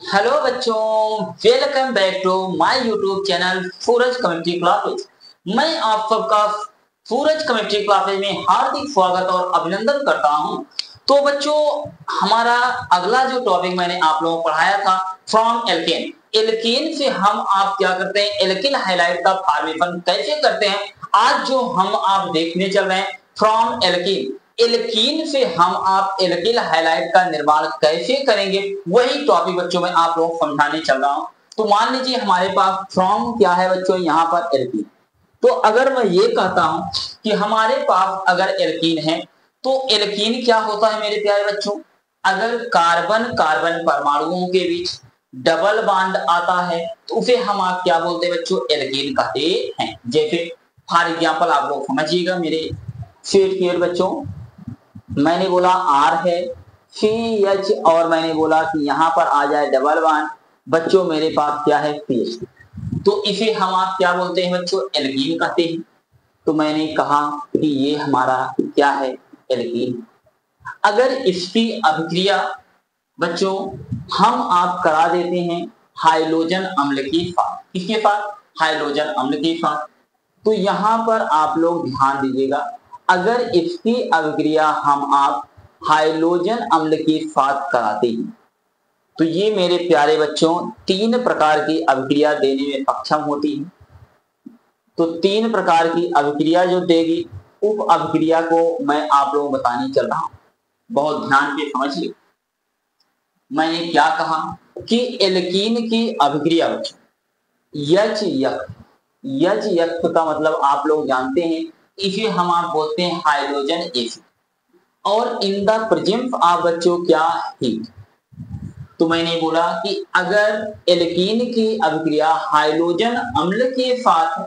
Hello बच्चों, welcome back to my YouTube channel Suraj chemistry classes. मैं आप सबका सूरज केमिस्ट्री क्लासेस में हार्दिक स्वागत और अभिनंदन करता हूं। तो बच्चों, हमारा अगला जो टॉपिक मैंने आप लोगों को पढ़ाया था फ्रॉम एल्केन। एल्केन से हम आप क्या करते हैं, एल्किल हाइलाइट का फॉर्मेशन कैसे करते हैं, आज जो हम आप देखने चल रहे हैं फ्रॉम एल्कीन। एल्कीन से हम आप एल्किल हाइलाइट का निर्माण कैसे करेंगे, वही टॉपिक बच्चों में आप लोग समझाने चल रहा हूं। तो मान लीजिए हमारे पास फ्रॉम क्या है बच्चों, यहाँ पर एल्कीन। तो अगर मैं ये कहता हूं कि हमारे पास अगर एल्कीन है तो एल्कीन क्या होता है मेरे प्यारे बच्चों, अगर कार्बन कार्बन परमाणुओं के बीच डबल बॉन्ड आता है तो उसे हम आप क्या बोलते हैं बच्चों, एल्कीन कहते हैं। जैसे फॉर एग्जांपल आप लोग समझिएगा मेरे सेट किए बच्चों, मैंने बोला आर है CH और मैंने बोला कि यहां पर आ जाए डबल बॉन्ड, बच्चों मेरे पास क्या है CH। तो इसे हम आप क्या बोलते हैं बच्चों, एल्कीन कहते हैं। तो मैंने कहा कि ये हमारा क्या है, एल्कीन। अगर इसकी अभिक्रिया बच्चों हम आप करा देते हैं हाइड्रोजन अम्ल के साथ, किसके साथ, हाइड्रोजन अम्ल के साथ। तो यहां पर आप लोग ध्यान दीजिएगा, अगर इसकी अभिक्रिया हम आप हाइड्रोजन अम्ल के साथ कराते हैं तो ये मेरे प्यारे बच्चों तीन प्रकार की अभिक्रिया देने में सक्षम होती है। तो तीन प्रकार की अभिक्रिया जो देगी, उप अभिक्रिया को मैं आप लोगों को बताने चल रहा हूं, बहुत ध्यान से समझिए। मैंने क्या कहा कि एल्कीन की अभिक्रिया बच्चों यच यक का मतलब आप लोग जानते हैं, इसे हम आप बोलते हैं हाइड्रोजन एसिड। और इन द प्रेजेंस ऑफ बच्चों क्या, हीट। तो मैंने बोला कि अगर एल्कीन की अभिक्रिया हाइड्रोजन अम्ल के साथ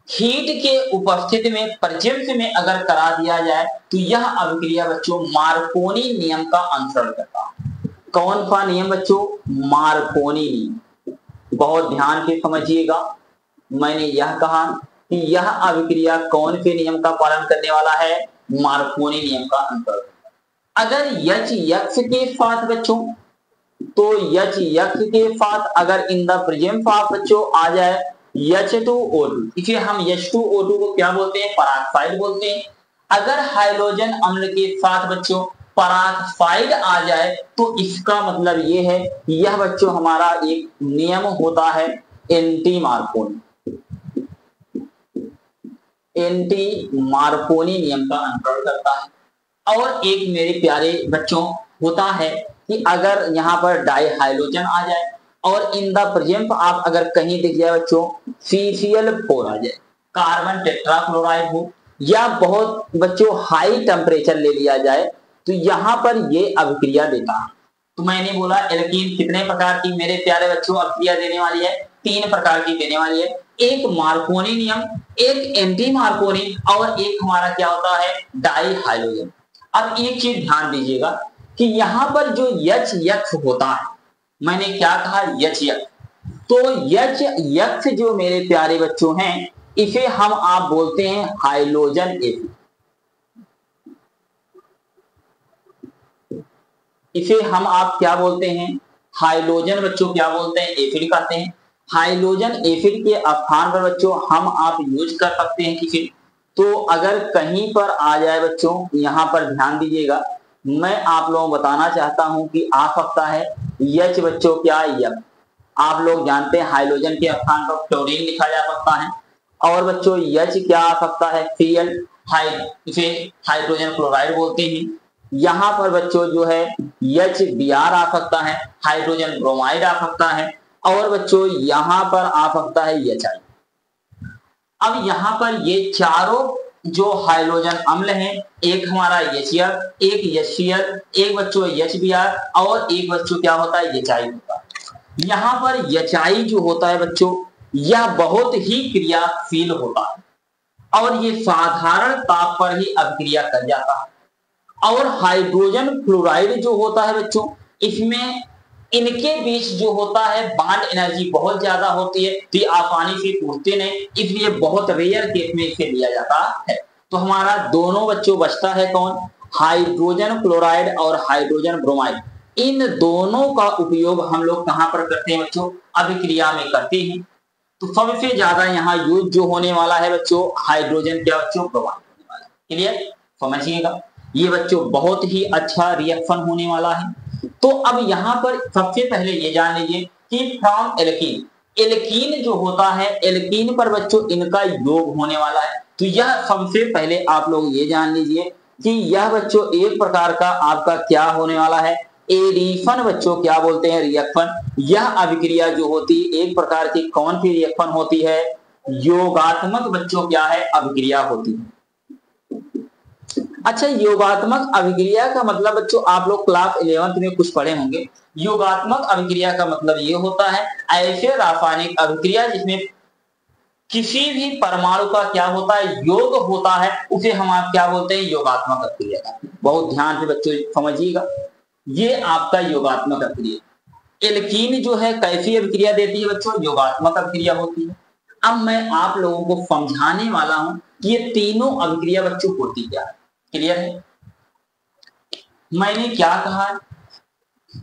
हीट के उपस्थिति में प्रेजेंस में अगर करा दिया जाए तो यह अभिक्रिया बच्चों मार्कोनी नियम का अनुसरण करता है। कौन सा नियम बच्चों, मार्कोनी नियम। बहुत ध्यान से समझिएगा, मैंने यह कहा कि यह अभिक्रिया कौन से नियम का पालन करने वाला है, मार्कोनी नियम का अनुसरण। अगर यच यक्ष के साथ बच्चों, तो यच यक्ष के साथ अगर इन द प्रेजेंस ऑफ बच्चों आ जाए H2O2, इसे हम H2O2 को क्या बोलते हैं, पराक्साइड बोलते हैं। अगर हाइड्रोजन अम्ल के साथ बच्चों पराक्साइड आ जाए तो इसका मतलब ये है, यह बच्चों हमारा एक नियम होता है एंटी मार्कोनी, एंटी मार्कोनी नियम का अनुसरण करता है। और एक मेरे प्यारे बच्चों होता है कि अगर यहाँ पर डाई हाइड्रोजन आ जाए और इन द प्रेजेंस आप अगर कहीं दिख जाए बच्चों CCl4 आ जाए, कार्बन टेट्राक्लोराइड हो, या बहुत बच्चों हाई टेम्परेचर ले लिया जाए तो यहां पर ये अभिक्रिया देता है। तो मैंने बोला एल्कीन कितने प्रकार की मेरे प्यारे बच्चों अभिक्रिया देने वाली है, तीन प्रकार की देने वाली है। एक मार्कोनी नियम, एक एंटी मार्कोनी और एक हमारा क्या होता है, डाई हाइड्रोजन। अब एक चीज ध्यान दीजिएगा कि यहां पर जो यच यक्ष होता है, मैंने क्या कहा, यच यक्ष। तो यच यक्ष जो मेरे प्यारे बच्चों हैं, इसे हम आप बोलते हैं हाइड्रोजन एसिड। इसे हम आप क्या बोलते हैं, हाइड्रोजन बच्चों क्या बोलते हैं, एसिड कहते हैं। हाइड्रोजन एसिड के स्थान पर बच्चों हम आप यूज कर सकते हैं किसी। तो अगर कहीं पर आ जाए बच्चों, यहां पर ध्यान दीजिएगा, मैं आप लोगों को बताना चाहता हूं कि आ सकता है यच बच्चों क्या, यक। आप लोग जानते हैं हाइड्रोजन के स्थान पर क्लोरीन लिखा जा सकता है। और बच्चों यच क्या आ सकता है, Cl, इसे हाइड्रोजन क्लोराइड बोलते हैं। यहां पर बच्चों जो है HBr आ सकता है, हाइड्रोजन ब्रोमाइड आ सकता है। और बच्चों यहां पर आ सकता है HI। अब यहां पर ये चारों जो हाइड्रोजन अम्ल हैं, एक हमारा HCl, एक HCl, एक बच्चों HBr और एक बच्चों क्या होता है, HI होता है। यहां पर HI जो होता है बच्चों, यह बहुत ही क्रियाशील होता है और ये साधारण ताप पर ही अभिक्रिया कर जाता है। और हाइड्रोजन फ्लोराइड जो होता है बच्चों, इसमें इनके बीच जो होता है बॉन्ड एनर्जी बहुत ज्यादा होती है, तो ये आसानी से टूटते नहीं, इसलिए बहुत रेयर केस में इसे लिया जाता है। तो हमारा दोनों बच्चों बचता है कौन, हाइड्रोजन क्लोराइड और हाइड्रोजन ब्रोमाइड। इन दोनों का उपयोग हम लोग कहां पर करते हैं बच्चों? अभिक्रिया में करते हैं। तो सबसे ज्यादा यहाँ यूज जो होने वाला है बच्चों, हाइड्रोजन क्या बच्चों? प्रोवाइड होने वाला है। क्लियर? समझिएगा, ये बच्चों बहुत ही अच्छा रिएक्शन होने वाला है। तो अब यहाँ पर सबसे पहले ये जान लीजिए कि फ्रॉम एल्कीन, एल्कीन जो होता है, एल्कीन पर बच्चों इनका योग होने वाला है। तो यह सबसे पहले आप लोग ये जान लीजिए कि यह बच्चों एक प्रकार का आपका क्या होने वाला है? एडिशन बच्चों क्या बोलते हैं? रिएक्शन। यह अभिक्रिया जो होती है एक प्रकार की कौन सी रिएक्शन होती है? योगात्मक बच्चों क्या है? अभिक्रिया होती है। अच्छा, योगात्मक अभिक्रिया का मतलब बच्चों आप लोग क्लास 11th में कुछ पढ़े होंगे। योगात्मक अभिक्रिया का मतलब ये होता है ऐसे रासायनिक अभिक्रिया जिसमें किसी भी परमाणु का क्या होता है? योग होता है, उसे हम आप क्या बोलते हैं? योगात्मक अभिक्रिया। बहुत ध्यान से बच्चों समझिएगा, ये आपका योगात्मक अभिक्रिया। एल्कीन जो है कैसी अभिक्रिया देती है बच्चों? योगात्मक अभिक्रिया होती है। अब मैं आप लोगों को समझाने वाला हूं कि ये तीनों अभिक्रिया बच्चों होती क्या है। क्लियर है? मैंने क्या कहा,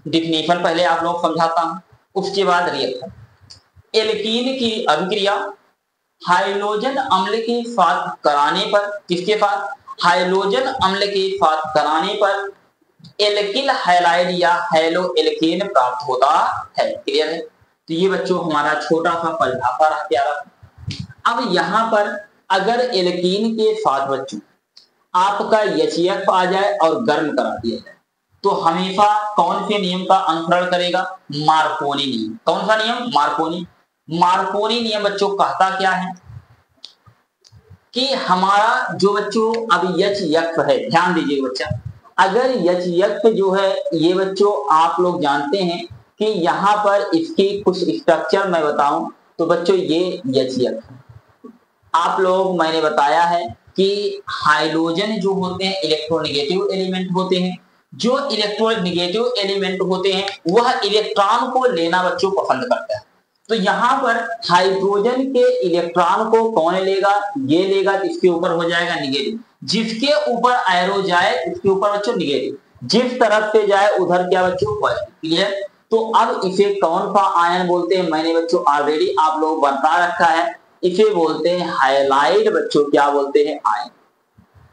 डिफिनेशन पहले आप लोग समझाता हूं, उसके बाद रिएक्शन। एल्कीन की अभिक्रिया हाइड्रोजन अम्ल के साथ कराने पर, किसके साथ? हाइड्रोजन अम्ल के साथ कराने पर एल्किल हैलाइड या हैलो एल्केन प्राप्त होता है। क्लियर है? तो ये बच्चों हमारा छोटा सा परिभाषा रहा प्यारा। अब यहां पर अगर एल्कीन के साथ बच्चों आपका HCF आ जाए और गर्म करा दिया जाए, तो हमेशा कौन से नियम का अनुसरण करेगा? मार्कोनी नियम। कौन सा नियम? मार्कोनी। मार्कोनी नियम बच्चों कहता क्या है कि हमारा जो बच्चों अब HCF है, ध्यान दीजिए बच्चा, अगर HCF जो है ये बच्चों आप लोग जानते हैं कि यहां पर इसकी कुछ स्ट्रक्चर मैं बताऊं तो बच्चों ये HCF आप लोग मैंने बताया है कि हाइड्रोजन जो होते हैं इलेक्ट्रोनेगेटिव एलिमेंट होते हैं। जो इलेक्ट्रोनेगेटिव एलिमेंट होते हैं वह इलेक्ट्रॉन को लेना बच्चों पसंद करता है। तो यहां पर हाइड्रोजन के इलेक्ट्रॉन को कौन लेगा? ये लेगा, इसके ऊपर हो जाएगा निगेटिव। जिसके ऊपर एरो जाए उसके ऊपर बच्चों निगेटिव, जिस तरफ से जाए उधर क्या बच्चों? पॉजिटिव। क्लियर? तो अब इसे कौन सा आयन बोलते हैं? मैंने बच्चों ऑलरेडी आप लोग बता रखा है, इसे बोलते हैं हाइलाइड बच्चों। क्या बोलते हैं? आयन।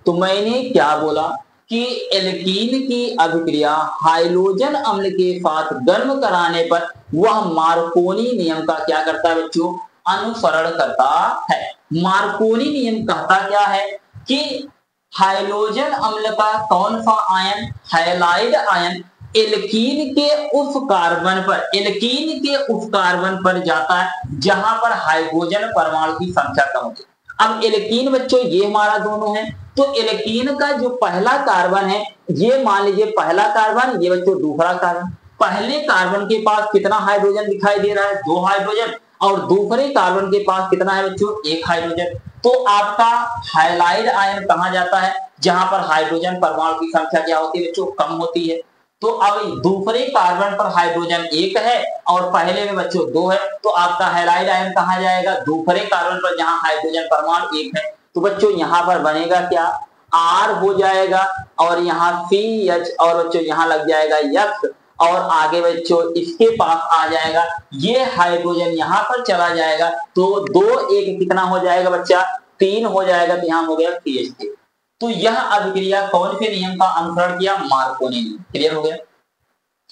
तो मैंने क्या बोला कि एल्कीन की अभिक्रिया हाइड्रोजन अम्ल के साथ गर्म कराने पर वह मार्कोनी नियम का क्या करता है बच्चों? अनुसरण करता है। मार्कोनी नियम कहता क्या है कि हाइड्रोजन अम्ल का कौन सा आयन? हाइलाइड आयन एल्कीन के उस कार्बन पर, एल्कीन के उस कार्बन पर जाता है जहां पर हाइड्रोजन परमाणु की संख्या कम होती है। अब एल्कीन बच्चों ये हमारा दोनों है, तो एल्कीन का जो पहला कार्बन है, ये मान लीजिए पहला कार्बन, ये बच्चों दूसरा कार्बन। पहले कार्बन के पास कितना हाइड्रोजन दिखाई दे रहा है? 2 हाइड्रोजन। और दूसरे कार्बन के पास कितना है बच्चों? 1 हाइड्रोजन। तो आपका हाइलाइड आयन कहां जाता है? जहां पर हाइड्रोजन परमाणु की संख्या क्या होती है बच्चों? कम होती है। तो अब दूसरे कार्बन पर हाइड्रोजन 1 है और पहले में बच्चों 2 है, तो आपका हाइलाइड आयन कहां जाएगा? दूसरे कार्बन पर जहां हाइड्रोजन परमाणु 1 है। तो बच्चों यहां पर बनेगा क्या? R हो जाएगा और यहाँ CH और बच्चों यहां लग जाएगा X और आगे बच्चों इसके पास आ जाएगा, ये हाइड्रोजन यहां पर चला जाएगा, तो 2 1 कितना हो जाएगा बच्चा? 3 हो जाएगा। तो यहां हो गया CH3। तो यह अभिक्रिया कौन से नियम का अनुसरण किया? मार्कोनी नियम। क्लियर हो गया?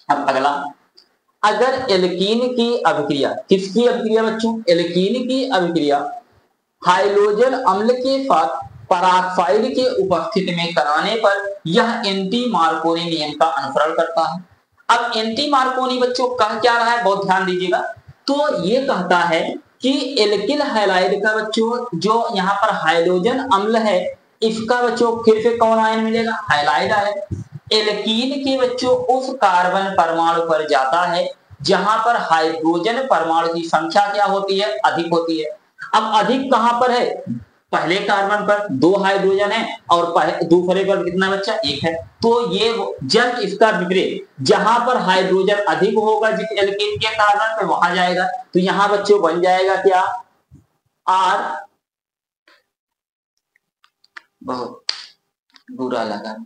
अब अगला, अगर एल्कीन की अभिक्रिया, किसकी अभिक्रिया बच्चों? एल्कीन की अभिक्रिया हाइड्रोजन अम्ल के साथ पराक्साइड के उपस्थिति में कराने पर यह एंटी मार्कोनी नियम का अनुसरण करता है। अब एंटी मार्कोनी बच्चों कह क्या रहा है? बहुत ध्यान दीजिएगा। तो ये कहता है कि एल्किल हैलाइड का बच्चों जो यहाँ पर हाइड्रोजन अम्ल है, इसका बच्चों फिर से कौन आयन मिलेगा? Halide ion. एल्कीन के बच्चों उस कार्बन परमाणु पर जाता है जहां पर हाइड्रोजन परमाणु की संख्या क्या होती है? अधिक होती है। अब अधिक कहां पर है? पहले कार्बन पर 2 हाइड्रोजन है और दूसरे पर कितना बच्चा? 1 है। तो ये जब इसका विपरीत जहां पर हाइड्रोजन अधिक होगा जिस एल्कीन के कार्बन पे वहां जाएगा, तो यहां बच्चों बन जाएगा क्या? R। बहुत बुरा लगा।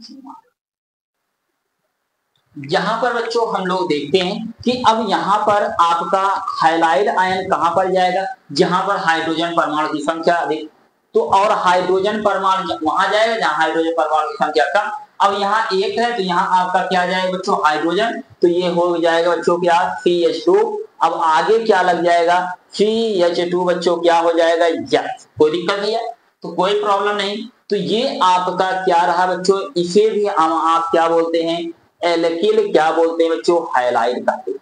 यहाँ पर बच्चों हम लोग देखते हैं कि अब यहाँ पर आपका हाइलाइड आयन कहाँ पर जाएगा, जहां पर हाइड्रोजन परमाणु की संख्या अधिक, तो और हाइड्रोजन परमाणु वहां जाएगा जहां हाइड्रोजन परमाणु की संख्या कम। अब यहाँ एक है तो यहाँ आपका क्या जाएगा बच्चों, हाइड्रोजन, तो ये हो जाएगा बच्चों क्या, CH2। अब आगे क्या लग जाएगा, CH2 बच्चों क्या हो जाएगा, यस। कोई दिक्कत नहीं है, तो कोई प्रॉब्लम नहीं। तो ये आपका क्या रहा बच्चों, इसे भी हम आप क्या बोलते हैं, एल्किल क्या बोलते हैं बच्चों, हाइलाइड कहते हैं।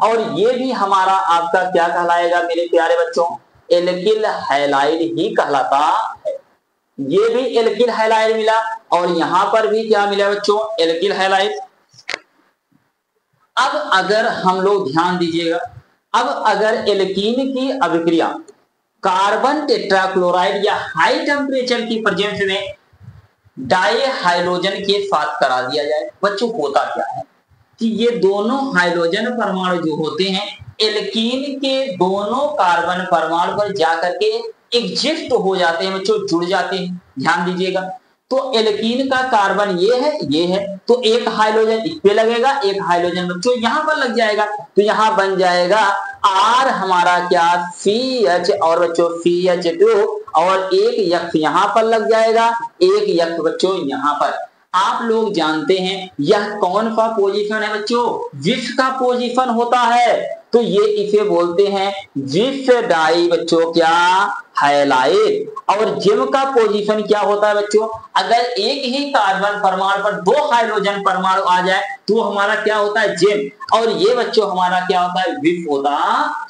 और ये भी हमारा आपका क्या कहलाएगा मेरे प्यारे बच्चों, एल्किल हाइलाइड ही कहलाता है। ये भी एल्किल हाइलाइड मिला और यहां पर भी क्या मिला बच्चों, एल्किल हाइलाइड। अब अगर हम लोग ध्यान दीजिएगा, अब अगर एल्कीन की अभिक्रिया कार्बन टेट्राक्लोराइड या हाई टेम्परेचर की प्रेजेंस में डाई हाइड्रोजन के साथ करा दिया जाए, बच्चों होता क्या है कि ये दोनों हाइड्रोजन परमाणु जो होते हैं एल्कीन के दोनों कार्बन परमाणु पर जाकर के एग्जिस्ट हो जाते हैं बच्चों, जुड़ जाते हैं। ध्यान दीजिएगा, तो एल्कीन का कार्बन ये है, तो एक हाइड्रोजन इस पे लगेगा, एक हाइड्रोजन बच्चों यहां पर लग जाएगा, तो यहां बन जाएगा R हमारा क्या, CH और बच्चों CH2 और एक यक्ष यहां पर लग जाएगा, एक यक्ष बच्चों यहां पर। आप लोग जानते हैं यह कौन सा पोजीशन है बच्चों, जिस का पोजीशन होता है, तो ये इसे बोलते हैं जिस डाई बच्चों क्या, हाइलाइड। और जिम का पोजीशन क्या होता है बच्चों, अगर एक ही कार्बन परमाणु पर दो हाइड्रोजन परमाणु आ जाए तो हमारा क्या होता है, जिम। और ये बच्चों हमारा क्या होता है, विफ होता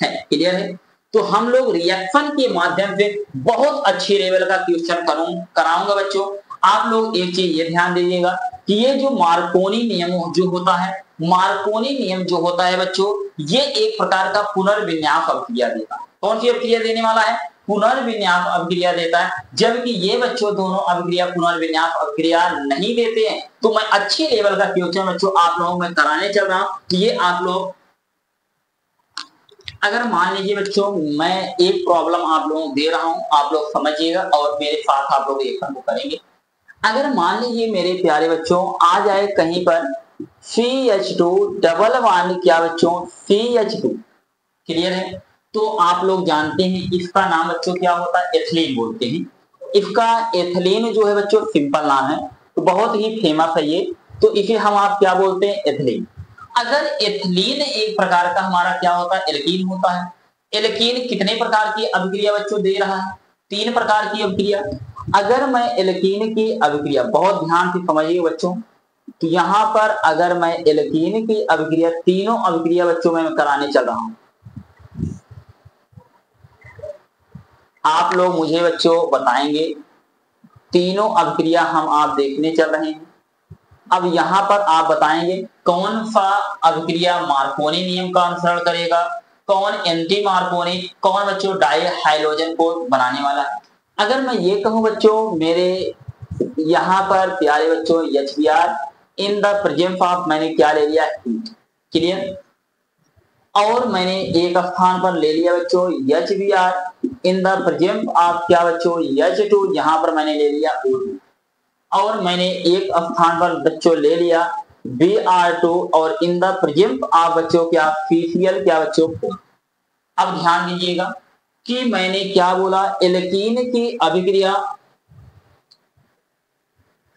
है। क्लियर है, तो हम लोग रिएक्शन के माध्यम से बहुत अच्छी लेवल का क्वेश्चन कराऊंगा बच्चों। आप लोग एक चीज ये ध्यान दीजिएगा कि ये जो मार्कोनी नियम जो होता है, मार्कोनी नियम जो होता है बच्चों, ये एक प्रकार का पुनर्विन्यास अभिक्रिया देता है। कौन सी अभिक्रिया देने वाला है, पुनर्विन्यास अभिक्रिया देता है। जबकि ये बच्चों दोनों अभिक्रिया पुनर्विन्यास अभिक्रिया नहीं देते हैं। तो मैं अच्छी लेवल का क्वेश्चन बच्चों आप लोगों में कराने चल रहा हूं, कि ये आप लोग अगर मान लीजिए बच्चों मैं एक प्रॉब्लम आप लोगों को दे रहा हूं, आप लोग समझिएगा और मेरे साथ आप लोग रिएक्शन को करेंगे। अगर मान लीजिए मेरे प्यारे बच्चों आ जाए कहीं पर CH2 डबल बॉन्ड क्या बच्चों, CH2। क्लियर है, तो आप लोग जानते हैं इसका नाम बच्चों क्या होता है, एथिलीन बोलते हैं। इसका एथिलीन जो है बच्चों सिंपल नाम है, तो बहुत ही फेमस है ये, तो इसे हम आप क्या बोलते हैं, एथिलीन। अगर एथिलीन एक प्रकार का हमारा क्या होता है, एल्कीन होता है। एल्कीन कितने प्रकार की अभिक्रिया बच्चों दे रहा है, 3 प्रकार की अभिक्रिया। अगर मैं एल्कीन की अभिक्रिया, बहुत ध्यान से समझिए बच्चों, तो यहां पर अगर मैं एल्कीन की अभिक्रिया, तीनों अभिक्रिया बच्चों में कराने चल रहा हूं, आप लोग मुझे बच्चों बताएंगे, तीनों अभिक्रिया हम आप देखने चल रहे हैं। अब यहां पर आप बताएंगे कौन सा अभिक्रिया मार्कोनी नियम का अनुसरण करेगा, कौन एंटी मार्कोनी, कौन बच्चों डाई हाइड्रोजन को बनाने वाला है। अगर मैं ये कहूं बच्चों, मेरे यहां पर प्यारे बच्चों HBr in the presence of, मैंने क्या ले लिया, हीट। क्लियर, और मैंने एक स्थान पर ले लिया बच्चों HBr in the presence of क्या बच्चों, H2, यहां पर मैंने ले लिया O2। और मैंने एक स्थान पर बच्चों ले लिया Br2 और इन द प्रेजेंस ऑफ बच्चों क्या, CCl क्या बच्चों। अब ध्यान दीजिएगा कि मैंने क्या बोला, एल्कीन की अभिक्रिया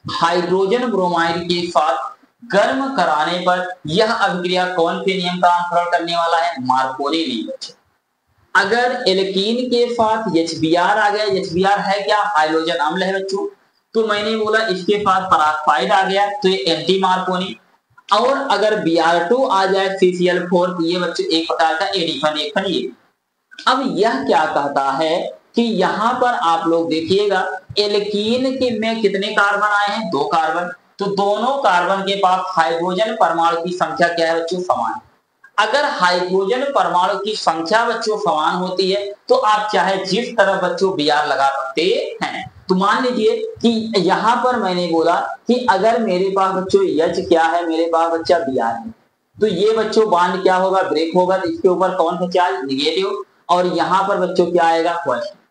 हाइड्रोजन ब्रोमाइड के साथ गर्म कराने पर यह अभिक्रिया कौन से नियम का अनुसरण करने वाला है, मार्कोनी नियम। अगर एल्कीन के साथ HBr आ गया, HBr है क्या, हाइड्रोजन अम्ल है बच्चों, तो मैंने बोला इसके साथ पराक्साइड आ गया तो ये एंटी मार्कोनी। और अगर Br2 आ जाए CCl4, तो ये बच्चों एक प्रकार का एडिशन रिएक्शन ये। अब यह क्या कहता है कि यहां पर आप लोग देखिएगा एल्कीन के में कितने कार्बन आए हैं, 2 कार्बन, तो दोनों कार्बन के पास हाइड्रोजन परमाणु की संख्या क्या है बच्चों, समान। अगर हाइड्रोजन परमाणु की संख्या बच्चों समान होती है तो आप चाहे जिस तरह बच्चों Br लगा सकते हैं। तो मान लीजिए कि यहां पर मैंने बोला कि अगर मेरे पास बच्चों H क्या है, मेरे पास बच्चा Br है, तो ये बच्चों बांड क्या होगा, ब्रेक होगा, तो इसके ऊपर कौन सा चार्ज, निगेटिव, और यहां पर बच्चों क्या आएगा, पॉजिटिव।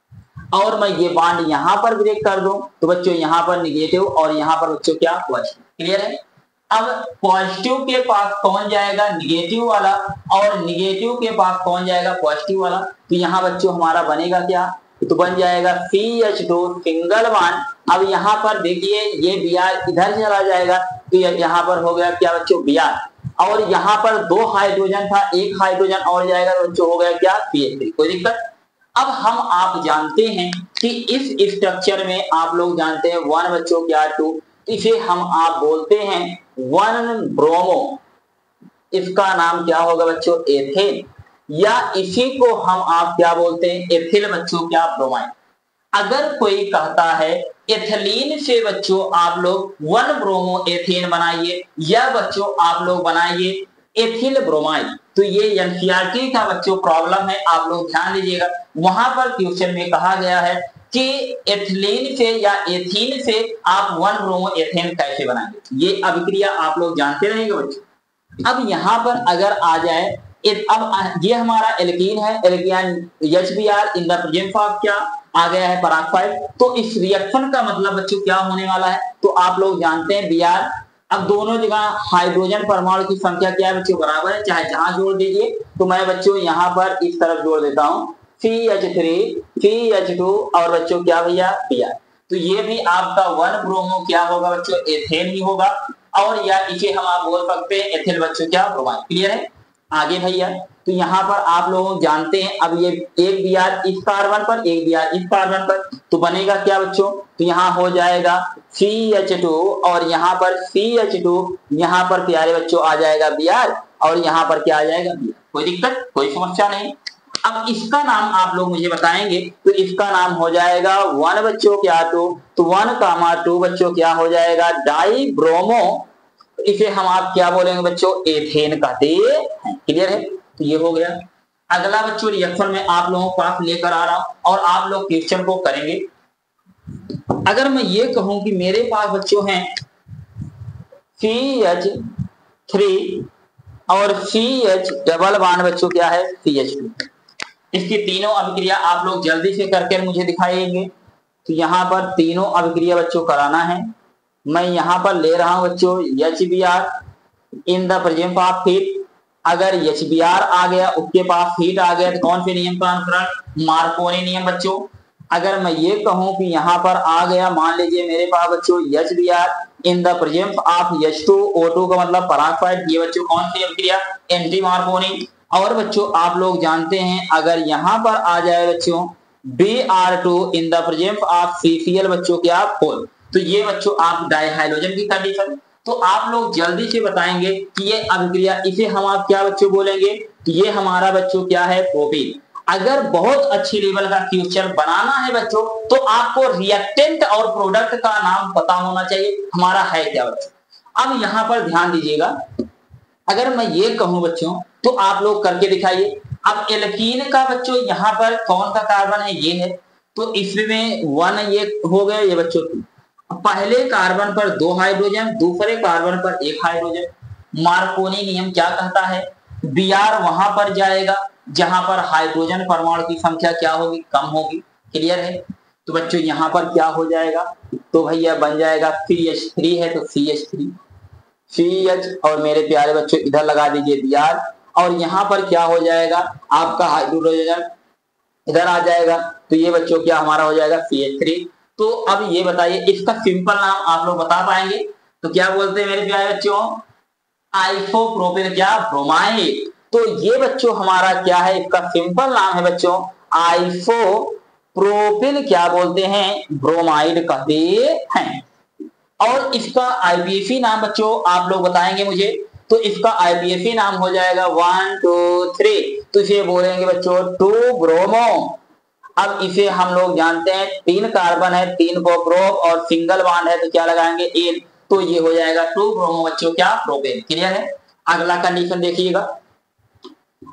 और मैं ये बांड यहां पर ब्रेक कर दूं तो बच्चों यहां पर निगेटिव और यहां पर बच्चों क्या, पॉजिटिव। क्लियर है। अब पॉजिटिव के पास कौन जाएगा, निगेटिव वाला, और निगेटिव के पास कौन जाएगा, पॉजिटिव वाला। तो यहाँ बच्चों हमारा बनेगा क्या, तो बन जाएगा CH2 सिंगल बॉन्ड। अब यहाँ पर देखिए ये Br इधर चला जाएगा, तो यहाँ पर हो गया क्या बच्चों, Br, और यहाँ पर 2 हाइड्रोजन था, एक हाइड्रोजन और जाएगा तो बच्चों हो गया क्या, CH3। कोई दिक्कत। अब हम आप जानते हैं कि इस स्ट्रक्चर में आप लोग जानते हैं 1 बच्चों क्या 2, इसे हम आप बोलते हैं 1 ब्रोमो, इसका नाम क्या होगा बच्चों, एथेन, या इसी को हम आप क्या बोलते हैं, एथिल बच्चों क्या, ब्रोमाइड। अगर कोई कहता है एथिलीन से बच्चों आप लोग 1 ब्रोमो एथेन बनाइए, या बच्चों आप लोग बनाइए एथिल ब्रोमाइड, तो ये एनसीईआरटी का बच्चों प्रॉब्लम है, आप लोग ध्यान दीजिएगा। वहां पर क्वेश्चन में कहा गया है कि एथिलीन से या एथीन से आप 1 ब्रोमो एथेन कैसे बनाएंगे, ये अभिक्रिया आप लोग जानते रहेंगे बच्चों। अब यहाँ पर अगर आ जाए, अब ये हमारा एल्कीन है, alkene HBr in the presence of क्या आ गया है, पराक्साइड। तो इस रिएक्शन का मतलब बच्चों क्या होने वाला है, तो आप लोग जानते हैं Br, अब दोनों जगह हाइड्रोजन परमाणु की संख्या क्या है बच्चों, बराबर है, चाहे जहां जोड़ दीजिए। तो मैं बच्चों यहाँ पर इस तरफ जोड़ देता हूँ CH3 CH2 और बच्चों क्या भैया, Br। तो ये भी आपका 1 ब्रोमो क्या होगा बच्चों, एथेन ही होगा, और या इसे हम आप बोल सकते हैं एथिल बच्चों क्या, ब्रोमाइड। क्लियर है। आगे भैया, तो यहाँ पर आप लोग जानते हैं, अब ये एक Br इस कार्बन पर, एक Br इस कार्बन पर, तो बनेगा क्या बच्चों, तो यहाँ हो जाएगा CH2 और यहाँ पर CH2, यहाँ पर प्यारे बच्चों आ जाएगा Br, और यहाँ पर क्या आ जाएगा, Br। कोई दिक्कत, कोई समस्या नहीं। अब इसका नाम आप लोग मुझे बताएंगे, तो इसका नाम हो जाएगा 1 बच्चों क्या 2, तो 1,2 बच्चों क्या हो जाएगा, डाई ब्रोमो, इसे हम आप क्या बोलेंगे बच्चों, एथेन कहते हैं। क्लियर है, तो ये हो गया। अगला बच्चों रिएक्शन में आप लोगों के पास लेकर आ रहा हूं और आप लोग क्वेश्चन को करेंगे। अगर मैं ये कहूं कि मेरे पास बच्चों हैं CH3 और CH डबल बॉन्ड बच्चों क्या है, CH2, इसकी तीनों अभिक्रिया आप लोग जल्दी से करके मुझे दिखाएंगे। तो यहाँ पर तीनों अभिक्रिया बच्चों कराना है। मैं यहाँ पर ले रहा हूं बच्चों HBr in the presence of heat. अगर HBr आ गया, उसके पास हीट आ गया, तो कौन से नियम का अनुसरण, मार्कोनी नियम बच्चों। अगर मैं ये कहूं कि यहाँ पर आ गया, मान लीजिए मेरे पास बच्चों HBr in the presence of H2O2 का मतलब पराक्साइड, ये बच्चों कौन सी अभिक्रिया, एंटी मार्कोनी। और बच्चों आप लोग जानते हैं, अगर यहाँ पर आ जाए बच्चों Br2 in the presence of CCl बच्चों क्या, 4, तो ये बच्चों आप डाइहाइड्रोजन की कंडीशन। तो आप लोग जल्दी से बताएंगे कि ये अभिक्रिया, इसे हम आप क्या बच्चों बोलेंगे, तो ये हमारा बच्चों क्या है, प्रोपीन। अगर बहुत अच्छी लेवल का क्वेश्चन बनाना है बच्चों, तो आपको रिएक्टेंट और प्रोडक्ट का नाम पता होना चाहिए, हमारा है क्या बच्चों। अब यहाँ पर ध्यान दीजिएगा, अगर मैं ये कहूं बच्चों, तो आप लोग करके दिखाइए। अब एल्कीन का बच्चों यहाँ पर कौन सा कार्बन है, ये है, तो इसमें 1 ये हो गया, ये बच्चों पहले कार्बन पर 2 हाइड्रोजन, दूसरे कार्बन पर 1 हाइड्रोजन। मार्कोनी नियम क्या कहता है, Br वहां पर जाएगा जहां पर हाइड्रोजन परमाणु की संख्या क्या होगी, कम होगी। क्लियर है। तो बच्चों यहाँ पर क्या हो जाएगा, तो भैया बन जाएगा CH3 है, तो CH3 CH, और मेरे प्यारे बच्चों इधर लगा दीजिए Br, और यहाँ पर क्या हो जाएगा, आपका हाइड्रोजन इधर आ जाएगा, तो ये बच्चों क्या हमारा हो जाएगा CH3। तो अब ये बताइए, इसका सिंपल नाम आप लोग बता पाएंगे, तो क्या बोलते हैं मेरे प्यारे बच्चों, आइसोप्रोपिल क्या, ब्रोमाइड। तो ये बच्चों हमारा क्या है, इसका सिंपल नाम है बच्चों आइसोप्रोपिल क्या बोलते हैं, ब्रोमाइड कहते हैं। और इसका आईपीएसी नाम बच्चों आप लोग बताएंगे मुझे, तो इसका आईपीएसी नाम हो जाएगा 1 2 3, तो इसे बोलेंगे बच्चों 2 ब्रोमो। अब इसे हम लोग जानते हैं 3 कार्बन है, 3 को प्रोप और सिंगल बॉन्ड है, तो क्या लगाएंगे 1, तो ये हो जाएगा 2 ब्रोमो बच्चों क्या, प्रोपेन। क्लियर है। अगला कंडीशन देखिएगा,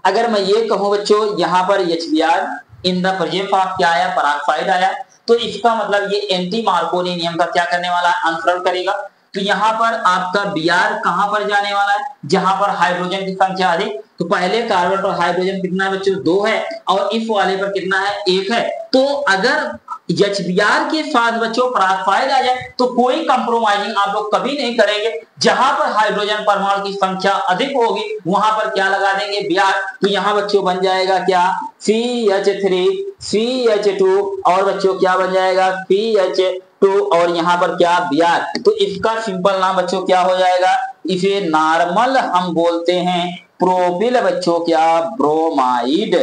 अगर मैं ये कहूं बच्चों यहाँ पर HBr in the presence of क्या आया, पराक्साइड आया, तो इसका मतलब ये एंटी मार्कोनी नियम का क्या करने वाला है, अनुसरण करेगा। तो यहाँ पर आपका Br कहां पर जाने वाला है, जहां पर हाइड्रोजन की संख्या अधिक। तो पहले कार्बन पर हाइड्रोजन कितना है बच्चों, 2 है, और इस वाले पर कितना है, 1 है। तो अगर HBr के साथ बच्चों पराक्साइड आ जाए तो कोई कंप्रोमाइजिंग आप लोग कभी नहीं करेंगे। जहां पर हाइड्रोजन परमाणु की संख्या अधिक होगी वहां पर क्या लगा देंगे, Br। तो यहाँ बच्चों बन जाएगा क्या, CH3 CH2 और बच्चों क्या बन जाएगा PH2 और यहाँ पर क्या Br। तो इसका सिंपल नाम बच्चों क्या हो जाएगा, इसे नॉर्मल हम बोलते हैं प्रोपिल बच्चों क्या ब्रोमाइड।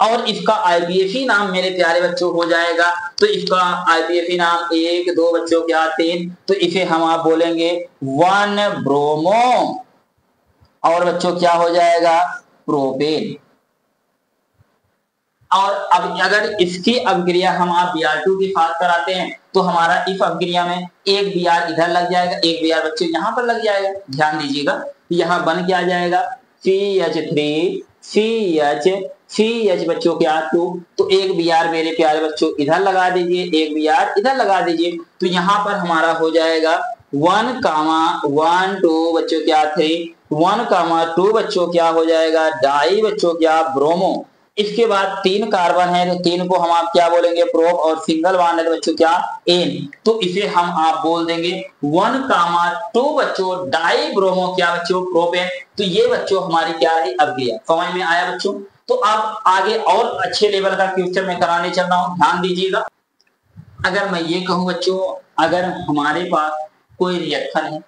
और इसका आईपीएसी नाम मेरे प्यारे बच्चों हो जाएगा, तो इसका आईपीएसी नाम 1 2 बच्चों क्या 3, तो इसे हम आप बोलेंगे 1 ब्रोमो और बच्चों क्या हो जाएगा प्रोपेन। और अब अगर इसकी अभिक्रिया हम आप Br2 के साथ कराते हैं तो हमारा इस अभिक्रिया में एक Br इधर लग जाएगा, एक Br बच्चों यहाँ पर लग जाएगा। ध्यान दीजिएगा यहाँ बन क्या जाएगा CH3 CH बच्चों क्या 2, तो एक Br मेरे प्यारे बच्चों इधर लगा दीजिए, एक Br इधर लगा दीजिए, तो यहाँ पर हमारा हो जाएगा 1, 1 2 बच्चों क्या 3, 1, 2 बच्चों क्या हो जाएगा डाई बच्चों क्या ब्रोमो। इसके बाद 3 कार्बन है तो 3 को हम आप क्या बोलेंगे प्रोप और सिंगल बॉन्ड है तो बच्चों क्या एन, तो इसे हम आप बोल देंगे 1, 2 बच्चों डाई ब्रोमो क्या बच्चों प्रोपेन। तो ये बच्चों हमारी क्या है अभिक्रिया। समझ में आया बच्चों। तो अब आगे और अच्छे लेवल का क्वेश्चन मैं कराने चल रहा हूं, ध्यान दीजिएगा। अगर मैं ये कहूं बच्चों, अगर हमारे पास कोई रिएक्शन है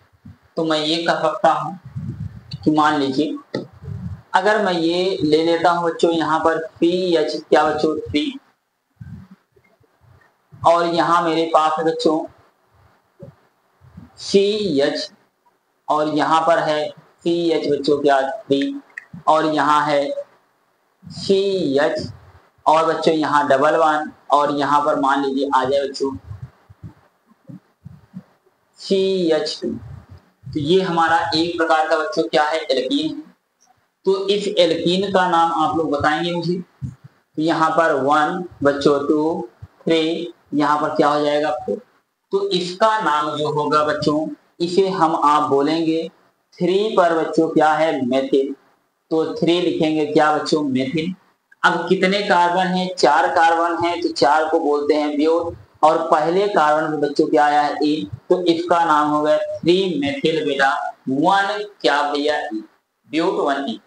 तो मैं ये कह सकता हूं कि मान लीजिए अगर मैं ये ले लेता हूं बच्चों यहाँ पर PH क्या बच्चों 3 और यहाँ मेरे पास है बच्चों CH और यहाँ पर है CH बच्चों क्या 3 और यहाँ है CH और बच्चों यहाँ डबल 1 और यहाँ पर मान लीजिए आ जाए बच्चों CH2। तो ये हमारा एक प्रकार का बच्चों क्या है एल्कीन है। तो इस एल्कीन का नाम आप लोग बताएंगे मुझे। तो यहाँ पर 1 बच्चों 2 3 यहाँ पर क्या हो जाएगा 4। तो इसका नाम जो होगा बच्चों इसे हम आप बोलेंगे 3 पर बच्चों क्या है मेथिल। तो 3 लिखेंगे क्या बच्चों मेथिल। अब कितने कार्बन है 4 कार्बन है तो 4 को बोलते हैं ब्यूट और पहले कार्बन में बच्चों क्या आया है E, तो इसका नाम हो गया 3 मेथिल बेटा 1 क्या भैया ब्यूट 1E।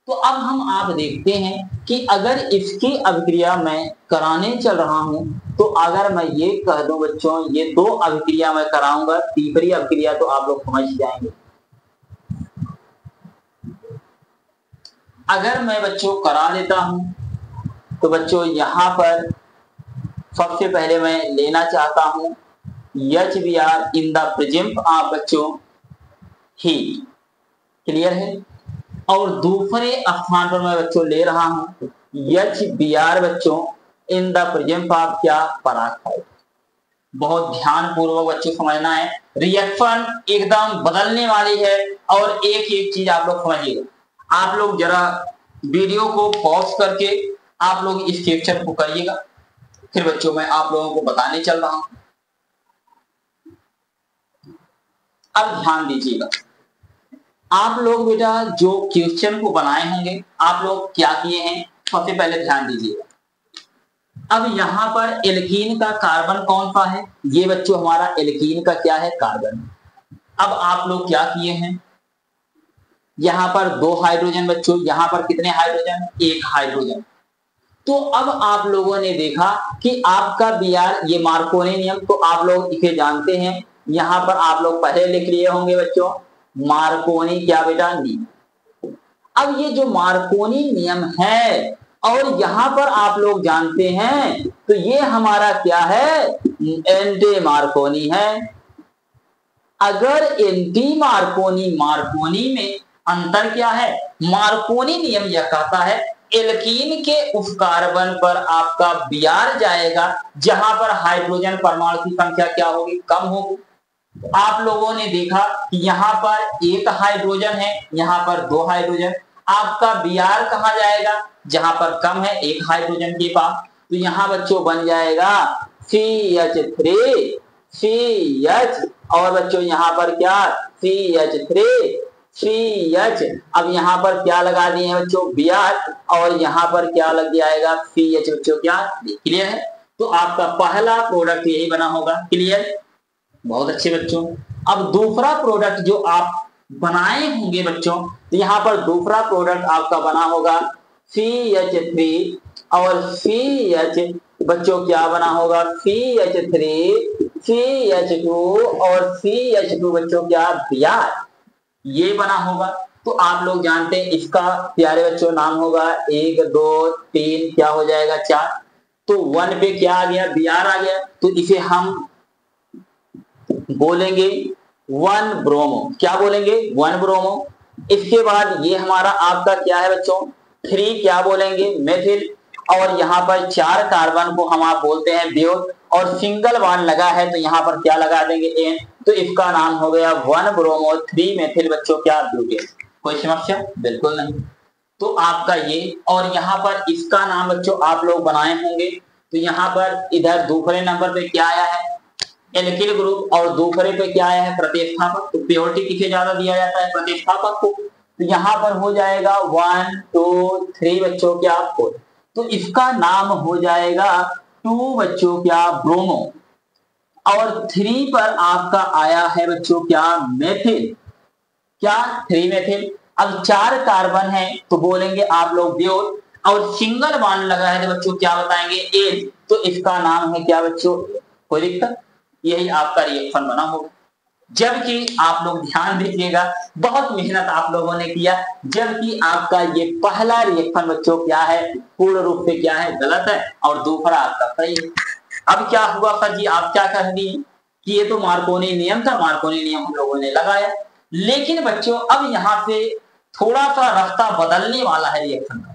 तो अब हम आप देखते हैं कि अगर इसकी अभिक्रिया मैं कराने चल रहा हूं तो अगर मैं ये कह दूं बच्चों ये 2 अभिक्रिया मैं कराऊंगा, तीसरी अभिक्रिया तो आप लोग समझ जाएंगे। अगर मैं बच्चों करा देता हूं तो बच्चों यहां पर सबसे पहले मैं लेना चाहता हूं HBr in the presence of बच्चों हीट। क्लियर है। और दूसरे स्थान पर मैं बच्चों ले रहा हूं HBr बच्चों इन द प्रेजेंस ऑफ क्या पराक्साइड। बहुत ध्यान पूर्वक बच्चों समझना है, रिएक्शन एकदम बदलने वाली है। और एक एक चीज आप लोग समझिएगा। आप लोग जरा वीडियो को पॉज करके आप लोग इस क्वेश्चन को करिएगा, फिर बच्चों मैं आप लोगों को बताने चल रहा हूं। अब ध्यान दीजिएगा, आप लोग बेटा जो क्वेश्चन को बनाए होंगे आप लोग क्या किए हैं सबसे पहले ध्यान दीजिएगा। अब यहाँ पर एल्कीन का कार्बन कौन सा है, ये बच्चों हमारा एल्कीन का क्या है कार्बन। अब आप लोग क्या किए हैं, यहाँ पर 2 हाइड्रोजन बच्चों, यहाँ पर कितने हाइड्रोजन 1 हाइड्रोजन। तो अब आप लोगों ने देखा कि आपका Br ये मार्कोनी नियम तो आप लोग इसे जानते हैं। यहाँ पर आप लोग पहले लिख लिए होंगे बच्चों मार्कोनी क्या बेटा नियम। अब ये जो मार्कोनी नियम है और यहाँ पर आप लोग जानते हैं तो ये हमारा क्या है एंटी मार्कोनी है। अगर एंटी मार्कोनी मार्कोनी में अंतर क्या है, मार्कोनी नियम यह कहता है एल्कीन के उस कार्बन पर आपका Br जाएगा जहां पर हाइड्रोजन परमाणु की संख्या क्या होगी कम होगी। तो आप लोगों ने देखा कि यहाँ पर 1 हाइड्रोजन है, यहाँ पर 2 हाइड्रोजन। आपका Br कहाँ जाएगा जहां पर कम है 1 हाइड्रोजन के पास। तो यहाँ बच्चों बन जाएगा CH3 CH और बच्चों यहाँ पर क्या CH3 CH। अब यहाँ पर क्या लगा दिए हैं बच्चों Br और यहाँ पर क्या लग जाएगा CH बच्चों क्या क्लियर है। तो आपका पहला प्रोडक्ट यही बना होगा। क्लियर? बहुत अच्छे बच्चों। अब दूसरा प्रोडक्ट जो आप बनाए होंगे बच्चों, तो यहाँ पर दूसरा प्रोडक्ट आपका बना होगा CH3 और CH बच्चों क्या बना होगा CH3 CH2 और CH2 बच्चों क्या Br, ये बना होगा। तो आप लोग जानते हैं इसका प्यारे बच्चों नाम होगा 1 2 3 क्या हो जाएगा 4। तो 1 पे क्या आ गया Br आ गया, तो इसे हम बोलेंगे 1 ब्रोमो। क्या बोलेंगे 1 ब्रोमो। इसके बाद ये हमारा आपका क्या है बच्चों 3 क्या बोलेंगे मेथिल, और यहाँ पर 4 कार्बन को हम आप बोलते हैं ब्यूट, और सिंगल बॉन्ड लगा है तो यहाँ पर क्या लगा देंगे N, तो इसका नाम हो गया 1 ब्रोमो 3 मेथिल बच्चों क्या ब्यूटेन। कोई समस्या? बिल्कुल नहीं। तो आपका ये, और यहाँ पर इसका नाम बच्चों आप लोग बनाए होंगे, तो यहाँ पर इधर दूसरे नंबर पे क्या आया है एल्किल ग्रुप, और दूसरे पे क्या आया है प्रतिस्थापक। तो प्योरिटी किसे ज्यादा दिया जाता है प्रतिस्थापक को, तो यहाँ पर हो जाएगा 1 2 3 बच्चों क्या 4, तो इसका नाम हो जाएगा 2 बच्चों क्या ब्रोमो, और 3 पर आपका आया है बच्चों क्या मेथिल, क्या 3 मेथिल। अब 4 कार्बन है तो बोलेंगे आप लोग ब्यूट, और सिंगल बॉन्ड लगा है तो बच्चों क्या बताएंगे एन, तो इसका नाम है क्या बच्चों, कोई दिक्कत, यही आपका रिएक्शन बना होगा। जबकि आप लोग ध्यान दीजिएगा, बहुत मेहनत आप लोगों ने किया, जबकि आपका ये पहला रिएक्शन बच्चों क्या है पूर्ण रूप से क्या है गलत है, और दूसरा आपका सही है। अब क्या हुआ सर जी, आप क्या कह दिए कि ये तो मार्कोनी नियम था, मार्कोनी नियम हम लोगों ने लगाया, लेकिन बच्चों अब यहाँ से थोड़ा सा रास्ता बदलने वाला है रिएक्शन का।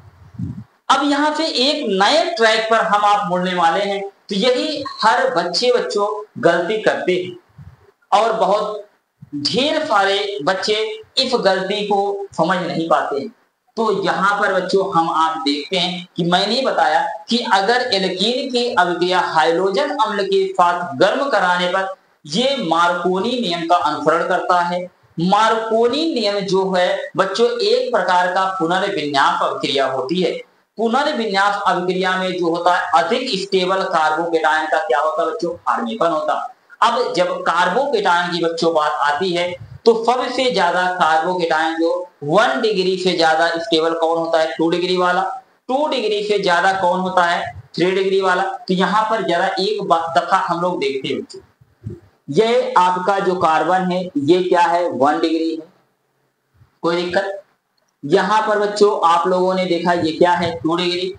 अब यहाँ से एक नए ट्रैक पर हम आप मुड़ने वाले हैं, तो यही हर बच्चों गलती करते हैं, और बहुत ढेर सारे बच्चे इस गलती को समझ नहीं पाते हैं। तो यहाँ पर बच्चों हम आप देखते हैं कि मैंने बताया कि अगर एल्कीन की अभिक्रिया हाइड्रोजन अम्ल के साथ गर्म कराने पर ये मार्कोनी नियम का अनुसरण करता है। मार्कोनी नियम जो है बच्चों एक प्रकार का पुनर्विन्यास अभिक्रिया होती है। पुनर्विन्यास अभिक्रिया में जो होता है अधिक स्टेबल कार्बोकेटायन का क्या होता है बच्चों फॉर्मेशन होता है। अब जब कार्बोकेटायन की बच्चों बात आती है तो सबसे ज्यादा कार्बोकेटायन जो 1 डिग्री से ज्यादा स्टेबल कौन होता है 2 डिग्री वाला, 2 डिग्री से ज्यादा कौन होता है 3 डिग्री वाला। तो यहाँ पर जरा एक दफा हम लोग देखते हैं बच्चों, ये आपका जो कार्बन है ये क्या है 1 डिग्री है, कोई दिक्कत। यहाँ पर बच्चों आप लोगों ने देखा ये क्या है 2 डिग्री,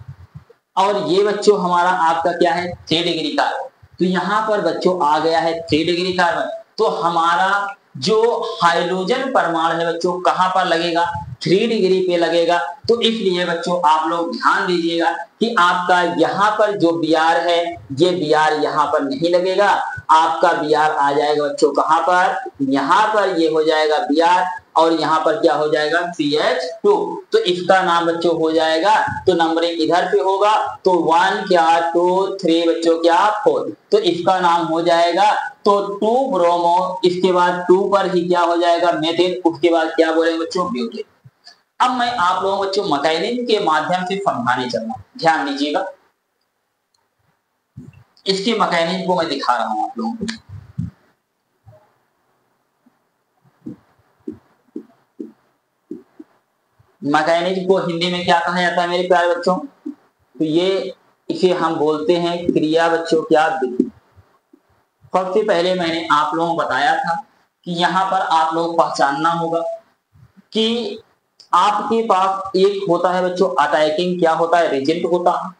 और ये बच्चों हमारा आपका क्या है 3 डिग्री कार्बन। तो यहाँ पर बच्चों आ गया है 3 डिग्री कार्बन, तो हमारा जो हाइड्रोजन परमाणु है बच्चों कहाँ पर लगेगा 3 डिग्री पे लगेगा। तो इसलिए बच्चों आप लोग ध्यान दीजिएगा कि आपका यहाँ पर जो Br है ये Br यहाँ पर नहीं लगेगा, आपका Br आ जाएगा बच्चों कहाँ पर, यहाँ पर ये हो जाएगा Br, और यहाँ पर क्या हो जाएगा CH2। तो इसका नाम बच्चों हो जाएगा, तो नंबरिंग इधर पे होगा, तो 1 क्या 2 3 बच्चों क्या 4, तो इसका नाम हो जाएगा तो 2 ब्रोमो, इसके बाद 2 पर ही क्या हो जाएगा मेथिल, उसके बाद क्या बोलेंगे बच्चों ब्यूटेन। अब मैं आप लोगों को बच्चों मैकेनिज्म के माध्यम से समझाने चल रहा हूं, ध्यान दीजिएगा, इसके मैकेनिज्म को मैं दिखा रहा हूं आप लोगों को। मैकेनिज्म को हिंदी में क्या कहा जाता है मेरे प्यारे बच्चों, तो ये इसे हम बोलते हैं क्रिया बच्चों क्या विधि। सबसे पहले मैंने आप लोगों को बताया था कि यहाँ पर आप लोग पहचानना होगा कि आपके पास एक होता है बच्चों अटैकिंग क्या होता है रिजेंट होता है।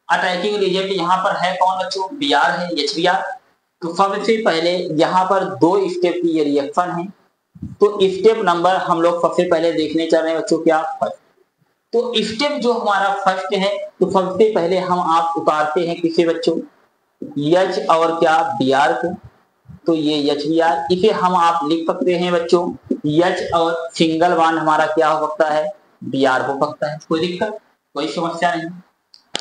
अटैकिंग रिजेंट यहाँ पर है कौन बच्चों Br है HBr। तो सबसे पहले यहाँ पर 2 स्टेप की ये रिएक्शन है, तो स्टेप नंबर हम लोग सबसे पहले देखने चल रहे हैं बच्चों क्या फर्स्ट। तो स्टेप जो हमारा फर्स्ट है, तो सबसे पहले हम आप उतारते हैं किसे बच्चों H और क्या Br को, तो ये HBr, इसे हम आप लिख सकते हैं बच्चों H और सिंगल बॉन्ड हमारा क्या हो सकता है Br हो सकता है, कोई दिक्कत कोई समस्या नहीं।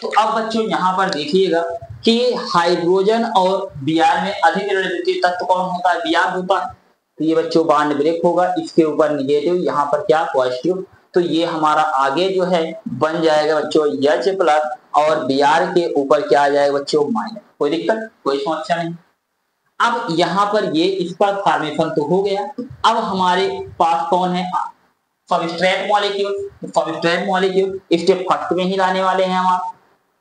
तो अब बच्चों यहाँ पर देखिएगा कि हाइड्रोजन और Br में अधिक ऋणात्मक तत्व कौन होता है Br होता है। तो ये बच्चों बॉन्ड ब्रेक होगा, इसके ऊपर निगेटिव, यहाँ पर क्या पॉजिटिव, तो ये हमारा आगे जो है बन जाएगा बच्चों H प्लस, और Br के ऊपर क्या आ जाएगा बच्चों माइनस। कोई दिक्कत, कोई समस्या नहीं। अब यहाँ पर ये इसका फॉर्मेशन तो हो गया। अब हमारे पास कौन है, substrate molecule. Substrate molecule step first में ही लाने वाले हैं हम।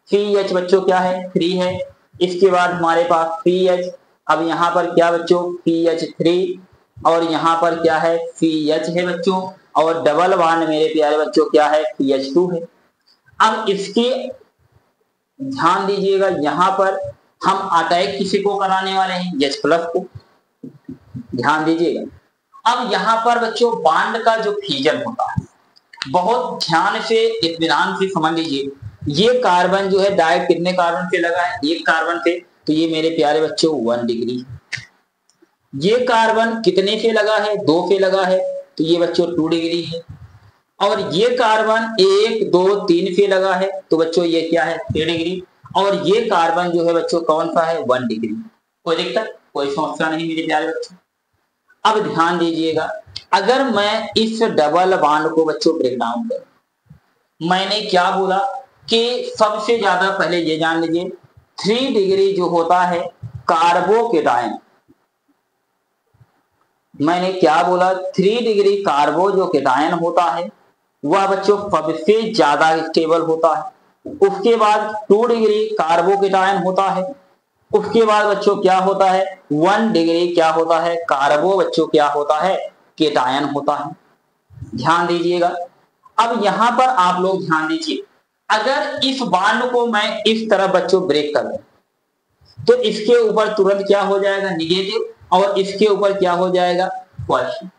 CH बच्चों क्या है, 3 है। इसके बाद हमारे पास CH, अब यहाँ पर क्या बच्चों, CH3, और यहाँ पर क्या है, CH है बच्चों, और डबल बॉन्ड मेरे प्यारे बच्चों क्या है, CH2 है। अब इसके ध्यान दीजिएगा, यहाँ पर हम अटैक किसी को कराने वाले हैं, H प्लस को, ध्यान दीजिएगा। अब यहाँ पर बच्चों बॉन्ड का जो फ्यूजन होता है, बहुत ध्यान से इत्मीनान से समझ लीजिए। ये कार्बन जो है डायरेक्ट कितने कार्बन पे लगा है, एक कार्बन पे, तो ये मेरे प्यारे बच्चों 1 डिग्री। ये कार्बन कितने पे लगा है, 2 पे लगा है, तो ये बच्चों 2 डिग्री है। और ये कार्बन 1 2 3 पे लगा है, तो बच्चों ये क्या है, 3 डिग्री। और ये कार्बन जो है बच्चों कौन सा है, 1 डिग्री। कोई दिक्कत, कोई समस्या नहीं मेरे प्यारे बच्चों। अब ध्यान दीजिएगा, अगर मैं इस डबल बॉन्ड को बच्चों ब्रेक डाउन करूं, मैंने क्या बोला कि सबसे ज्यादा पहले ये जान लीजिए 3 डिग्री जो होता है कार्बोकेटायन, मैंने क्या बोला, 3 डिग्री कार्बो जो केटायन होता है वह बच्चों सबसे ज्यादा स्टेबल होता है। उसके बाद 2 डिग्री कार्बोकेटायन होता है। उसके बाद बच्चों क्या होता है, 1 डिग्री क्या होता है, कार्बो बच्चों क्या होता है, केटायन होता है। ध्यान दीजिएगा। अब यहां पर आप लोग ध्यान दीजिए, अगर इस बॉन्ड को मैं इस तरह बच्चों ब्रेक कर दूं, तो इसके ऊपर तुरंत क्या हो जाएगा, निगेटिव, और इसके ऊपर क्या हो जाएगा, पॉजिटिव।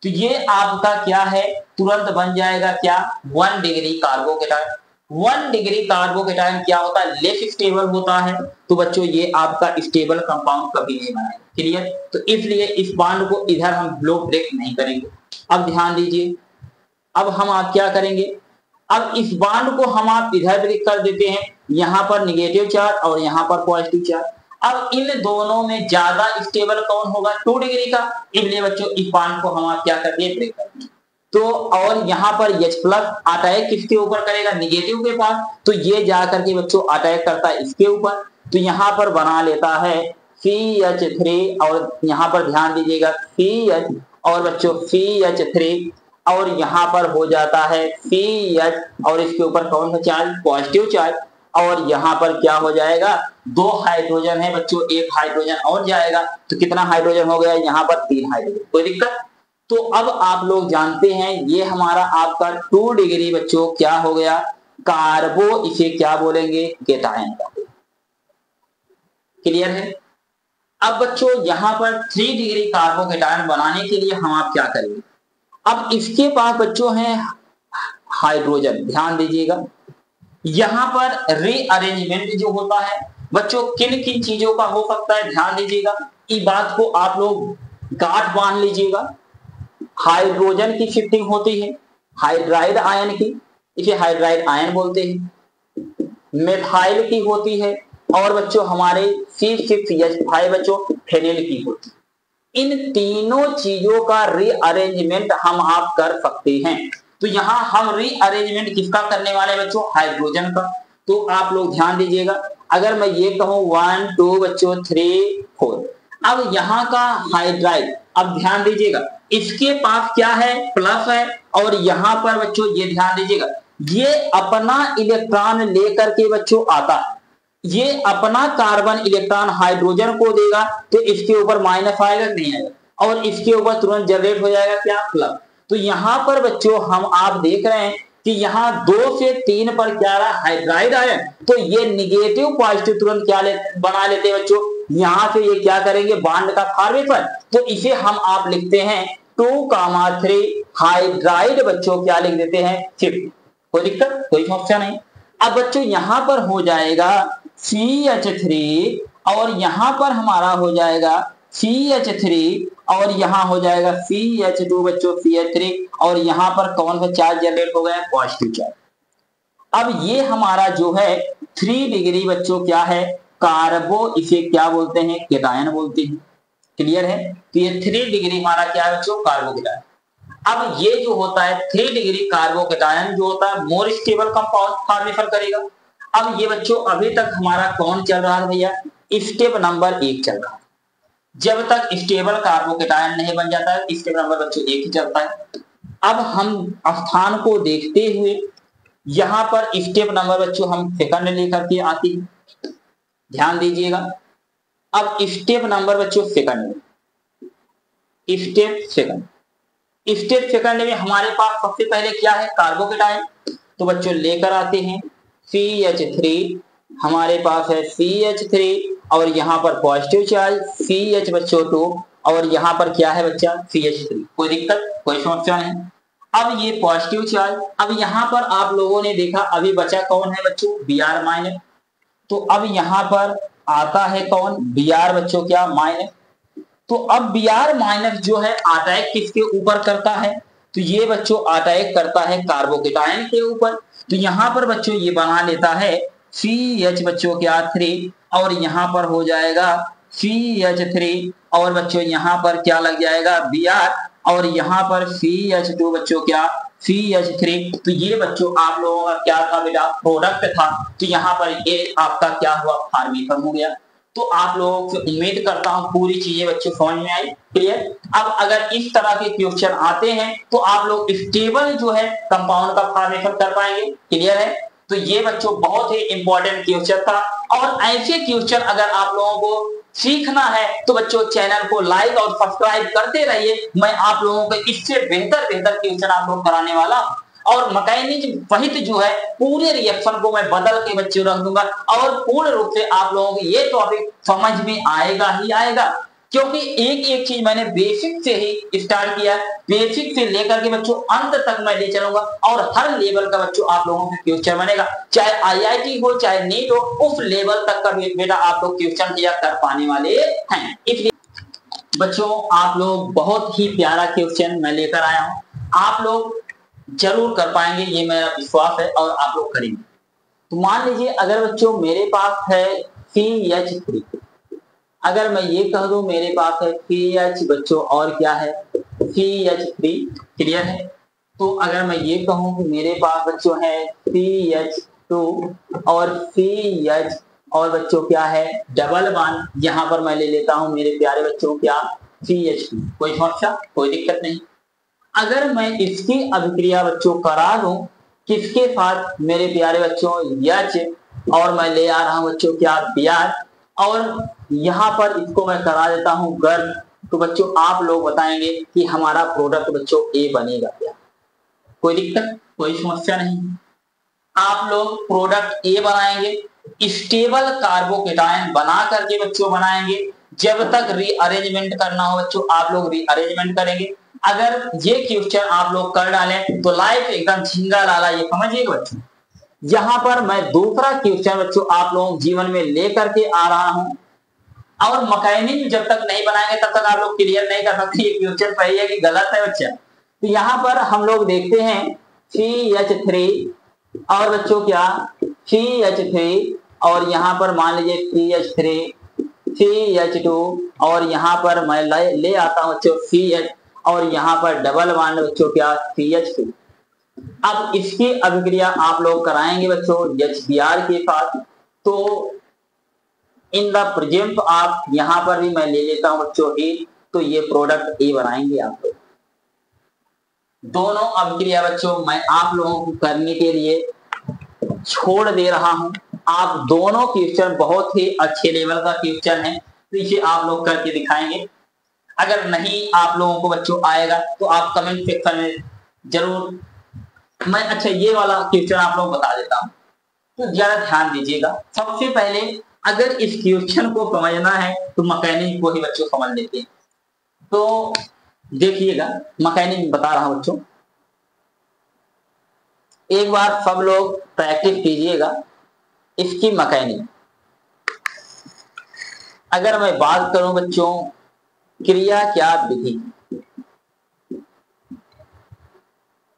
तो ये आपका क्या है, तुरंत बन जाएगा क्या, 1 डिग्री कार्बोकेटायन। 1 डिग्री कार्बोकेटायन क्या होता है, लेस स्टेबल होता है। तो बच्चों ये आपका स्टेबल कंपाउंड कभी नहीं बनाएगा, क्लियर। तो इसलिए इस बॉन्ड को इधर हम लोग ब्रेक नहीं करेंगे। अब ध्यान दीजिए, अब हम आप क्या करेंगे, अब इस बॉन्ड को हम आप इधर ब्रेक कर देते हैं, यहां पर निगेटिव चार्ज और यहां पर पॉजिटिव चार्ज। अब इन दोनों में ज्यादा स्टेबल कौन होगा, 2 डिग्री का, इसलिए बच्चों इस बॉन्ड को हम आप क्या कर दिए, ब्रेक कर दिए। तो और यहाँ पर H प्लस अटैक किसके ऊपर करेगा, निगेटिव के पास, तो ये जाकर के बच्चों अटैक करता है इसके ऊपर, तो यहाँ पर बना लेता है CH3, और यहाँ पर ध्यान दीजिएगा CH और बच्चों CH3, और यहाँ पर हो जाता है CH, और इसके ऊपर कौन सा चार्ज, पॉजिटिव चार्ज, और यहाँ पर क्या हो जाएगा, 2 हाइड्रोजन है बच्चों, 1 हाइड्रोजन और जाएगा, तो कितना हाइड्रोजन हो गया, यहाँ पर 3 हाइड्रोजन। कोई दिक्कत। तो अब आप लोग जानते हैं ये हमारा आपका 2 डिग्री बच्चों क्या हो गया, कार्बो, इसे क्या बोलेंगे, केटायन का। क्लियर है। अब बच्चों यहाँ पर 3 डिग्री कार्बोकेटायन बनाने के लिए हम आप क्या करेंगे, अब इसके पास बच्चों है हाइड्रोजन। ध्यान दीजिएगा, यहां पर रीअरेंजमेंट जो होता है बच्चों किन किन चीजों का हो सकता है, ध्यान दीजिएगा, इस बात को आप लोग गांठ बांध लीजिएगा। हाइड्रोजन की शिफ्टिंग होती है, हाइड्राइड आयन की, इसे हाइड्राइड आयन बोलते हैं। मेथाइल की होती है, और बच्चों हमारे C6H5 बच्चों फेनिल की होती है। इन तीनों चीजों का रीअरेंजमेंट हम आप कर सकते हैं। तो यहां हम रीअरेंजमेंट किसका करने वाले हैं बच्चों, हाइड्रोजन का। तो आप लोग ध्यान दीजिएगा, अगर मैं ये कहूं 1 2 बच्चों 3 4, अब यहाँ का हाइड्राइड, अब ध्यान दीजिएगा इसके पास क्या है, प्लस है, और यहाँ पर बच्चों ये ध्यान दीजिएगा ये अपना इलेक्ट्रॉन लेकर के बच्चों आता है, ये अपना कार्बन इलेक्ट्रॉन हाइड्रोजन को देगा, तो इसके ऊपर माइनस आएगा, नहीं आएगा, और इसके ऊपर तुरंत जनरेट हो जाएगा क्या, प्लस। तो यहाँ पर बच्चों हम आप देख रहे हैं कि यहाँ 2 से 3 पर क्या रहा, हाइड्राइड आया, तो ये निगेटिव पॉजिटिव तुरंत क्या बना लेते हैं बच्चों, यहाँ से ये क्या करेंगे, बॉन्ड का फॉर्मेशन। तो इसे हम आप लिखते हैं 2,3 हाइड्राइड बच्चों क्या लिख देते हैं, 6। कोई दिक्कत, कोई समस्या नहीं। अब बच्चों यहाँ पर हो जाएगा CH3, और यहाँ पर हमारा हो जाएगा CH3, और यहाँ हो जाएगा CH2 बच्चों CH3, और यहाँ पर कौन सा चार्ज जनरेट हो गया, पॉजिटिव चार्ज। अब ये हमारा जो है 3 डिग्री बच्चों क्या है, कार्बो, इसे क्या बोलते हैं, केटायन बोलते हैं। क्लियर है। तो ये 3 डिग्री हमारा क्या है बच्चों, कार्बोकेटायन। अब ये जो होता है 3 डिग्री कार्बोकेटायन जो होता है मोर स्टेबल कंपाउंड फॉर्मेशन करेगा। अब ये बच्चों अभी तक हमारा कौन चल रहा है भैया, स्टेप नंबर 1 चल रहा है। जब तक स्टेबल कार्बोकेटायन नहीं बन जाता है स्टेप नंबर बच्चों 1 ही चलता है। अब हम स्थान को देखते हुए यहाँ पर स्टेप नंबर बच्चों हम सेकंड लेकर के आते हैं, ध्यान दीजिएगा। अब स्टेप नंबर बच्चों सेकंड, स्टेप सेकंड में हमारे पास सबसे पहले क्या है, कार्बोकेटायन। तो बच्चों लेकर आते हैं CH3, हमारे पास है CH3 और यहाँ पर पॉजिटिव चार्ज CH बच्चों 2 और यहाँ पर क्या है बच्चा CH3। कोई दिक्कत, कोई समस्या नहीं। अब ये पॉजिटिव चार्ज, अब यहाँ पर आप लोगों ने देखा अभी बचा कौन है बच्चों, Br माइनस। तो अब यहाँ पर आता है कौन, Br बच्चों क्या माइनस। तो अब Br माइनस जो है अटैक किसके ऊपर करता है, तो ये बच्चों अटैक करता है कार्बोकेटायन के ऊपर। तो यहाँ पर बच्चों ये बना लेता है CH बच्चों क्या 3 और यहाँ पर हो जाएगा CH3 और बच्चों यहाँ पर क्या लग जाएगा Br और यहाँ पर CH2 बच्चों क्या CH3। तो ये बच्चों आप लोगों का क्या था बेटा, प्रोडक्ट था। तो यहाँ पर ये आपका क्या हुआ, फॉर्मेशन हो गया। तो आप लोगों से उम्मीद करता हूँ पूरी चीजें बच्चों समझ में आई, क्लियर। अब अगर इस तरह के क्वेश्चन आते हैं तो आप लोग स्टेबल जो है कंपाउंड का फॉर्मेशन कर पाएंगे, क्लियर है। तो ये बच्चों बहुत ही इंपॉर्टेंट क्वेश्चन था और ऐसे क्वेश्चन अगर आप लोगों को सीखना है तो बच्चों चैनल को लाइक और सब्सक्राइब करते रहिए। मैं आप लोगों को इससे बेहतर क्वेश्चन आप लोग कराने वाला और मैकेनिज्म सहित जो है पूरे रिएक्शन को मैं बदल के बच्चों रख दूंगा और पूर्ण रूप से आप लोगों को ये टॉपिक समझ में आएगा ही आएगा, क्योंकि एक एक चीज मैंने बेसिक से ही स्टार्ट किया, बेसिक से लेकर के बच्चों अंत तक मैं ले चलूंगा और हर लेवल का बच्चों आप लोगों का क्वेश्चन बनेगा, चाहे IIT हो चाहे नीट हो, उस लेवल तक का बेटा आप लोग क्वेश्चन किया कर पाने वाले हैं। इसलिए बच्चों आप लोग बहुत ही प्यारा क्वेश्चन मैं लेकर आया हूं, आप लोग जरूर कर पाएंगे ये मेरा विश्वास है और आप लोग करेंगे। तो मान लीजिए अगर बच्चों मेरे पास है CH3, अगर मैं ये कह दूं मेरे पास है CH बच्चों और क्या है CH3, क्लियर है। तो अगर मैं ये कहूं कि मेरे पास बच्चों है CH2 और CH और बच्चों क्या है डबल बॉन्ड, यहां पर मैं ले लेता हूं मेरे प्यारे बच्चों क्या CH2, कोई समस्या कोई दिक्कत नहीं। अगर मैं इसकी अभिक्रिया बच्चों करा दूं किसके साथ मेरे प्यारे बच्चों H और मैं ले आ रहा हूं बच्चों क्या Br और यहाँ पर इसको मैं करा देता हूं गर्म, तो बच्चों आप लोग बताएंगे कि हमारा प्रोडक्ट बच्चों A बनेगा क्या, कोई दिक्कत कोई समस्या नहीं। आप लोग प्रोडक्ट A बनाएंगे, स्टेबल कार्बोकेटायन बना करके बच्चों बनाएंगे। जब तक रीअरेंजमेंट करना हो बच्चों आप लोग रीअरेंजमेंट करेंगे। अगर ये क्वेश्चन आप लोग कर डालें तो लाइफ एकदम झिंगा लाला, ये समझिएगा बच्चों। यहाँ पर मैं दूसरा क्वेश्चन बच्चों आप लोग जीवन में लेकर के आ रहा हूं और मैकेनिज्म जब तक नहीं बनाएंगे तब तक आप लोग क्लियर नहीं कर सकते ये क्वेश्चन सही है कि गलत है बच्चा। तो यहाँ पर हम लोग देखते हैं CH3 और बच्चों क्या CH3 और यहाँ पर मान लीजिए CH3 CH2 और यहाँ पर मैं ले आता हूँ बच्चों CH और यहाँ पर डबल बॉन्ड बच्चों क्या CH2। अब इसकी अभिक्रिया आप लोग कराएंगे बच्चों HBr के साथ। तो इन द प्रेजेंट आप यहाँ पर भी मैं ले लेता हूं बच्चों A, तो ये प्रोडक्ट A बनाएंगे आप लोग। दोनों अभिक्रिया बच्चों मैं आप लोगों को करने के लिए छोड़ दे रहा हूं। आप दोनों क्वेश्चन बहुत ही अच्छे लेवल का क्वेश्चन है, तो इसे आप लोग करके दिखाएंगे। अगर नहीं आप लोगों को बच्चों आएगा तो आप कमेंट सेक्शन में जरूर, मैं अच्छा ये वाला क्वेश्चन आप लोग बता देता हूं, तो ज्यादा ध्यान दीजिएगा। सबसे पहले अगर इस क्वेश्चन को समझना है तो मैकेनिज्म को ही बच्चों समझ लेते हैं। तो देखिएगा मैकेनिज्म बता रहा हूं बच्चों, एक बार सब लोग प्रैक्टिस कीजिएगा इसकी मैकेनिज्म। अगर मैं बात करूं बच्चों क्रिया क्या विधि,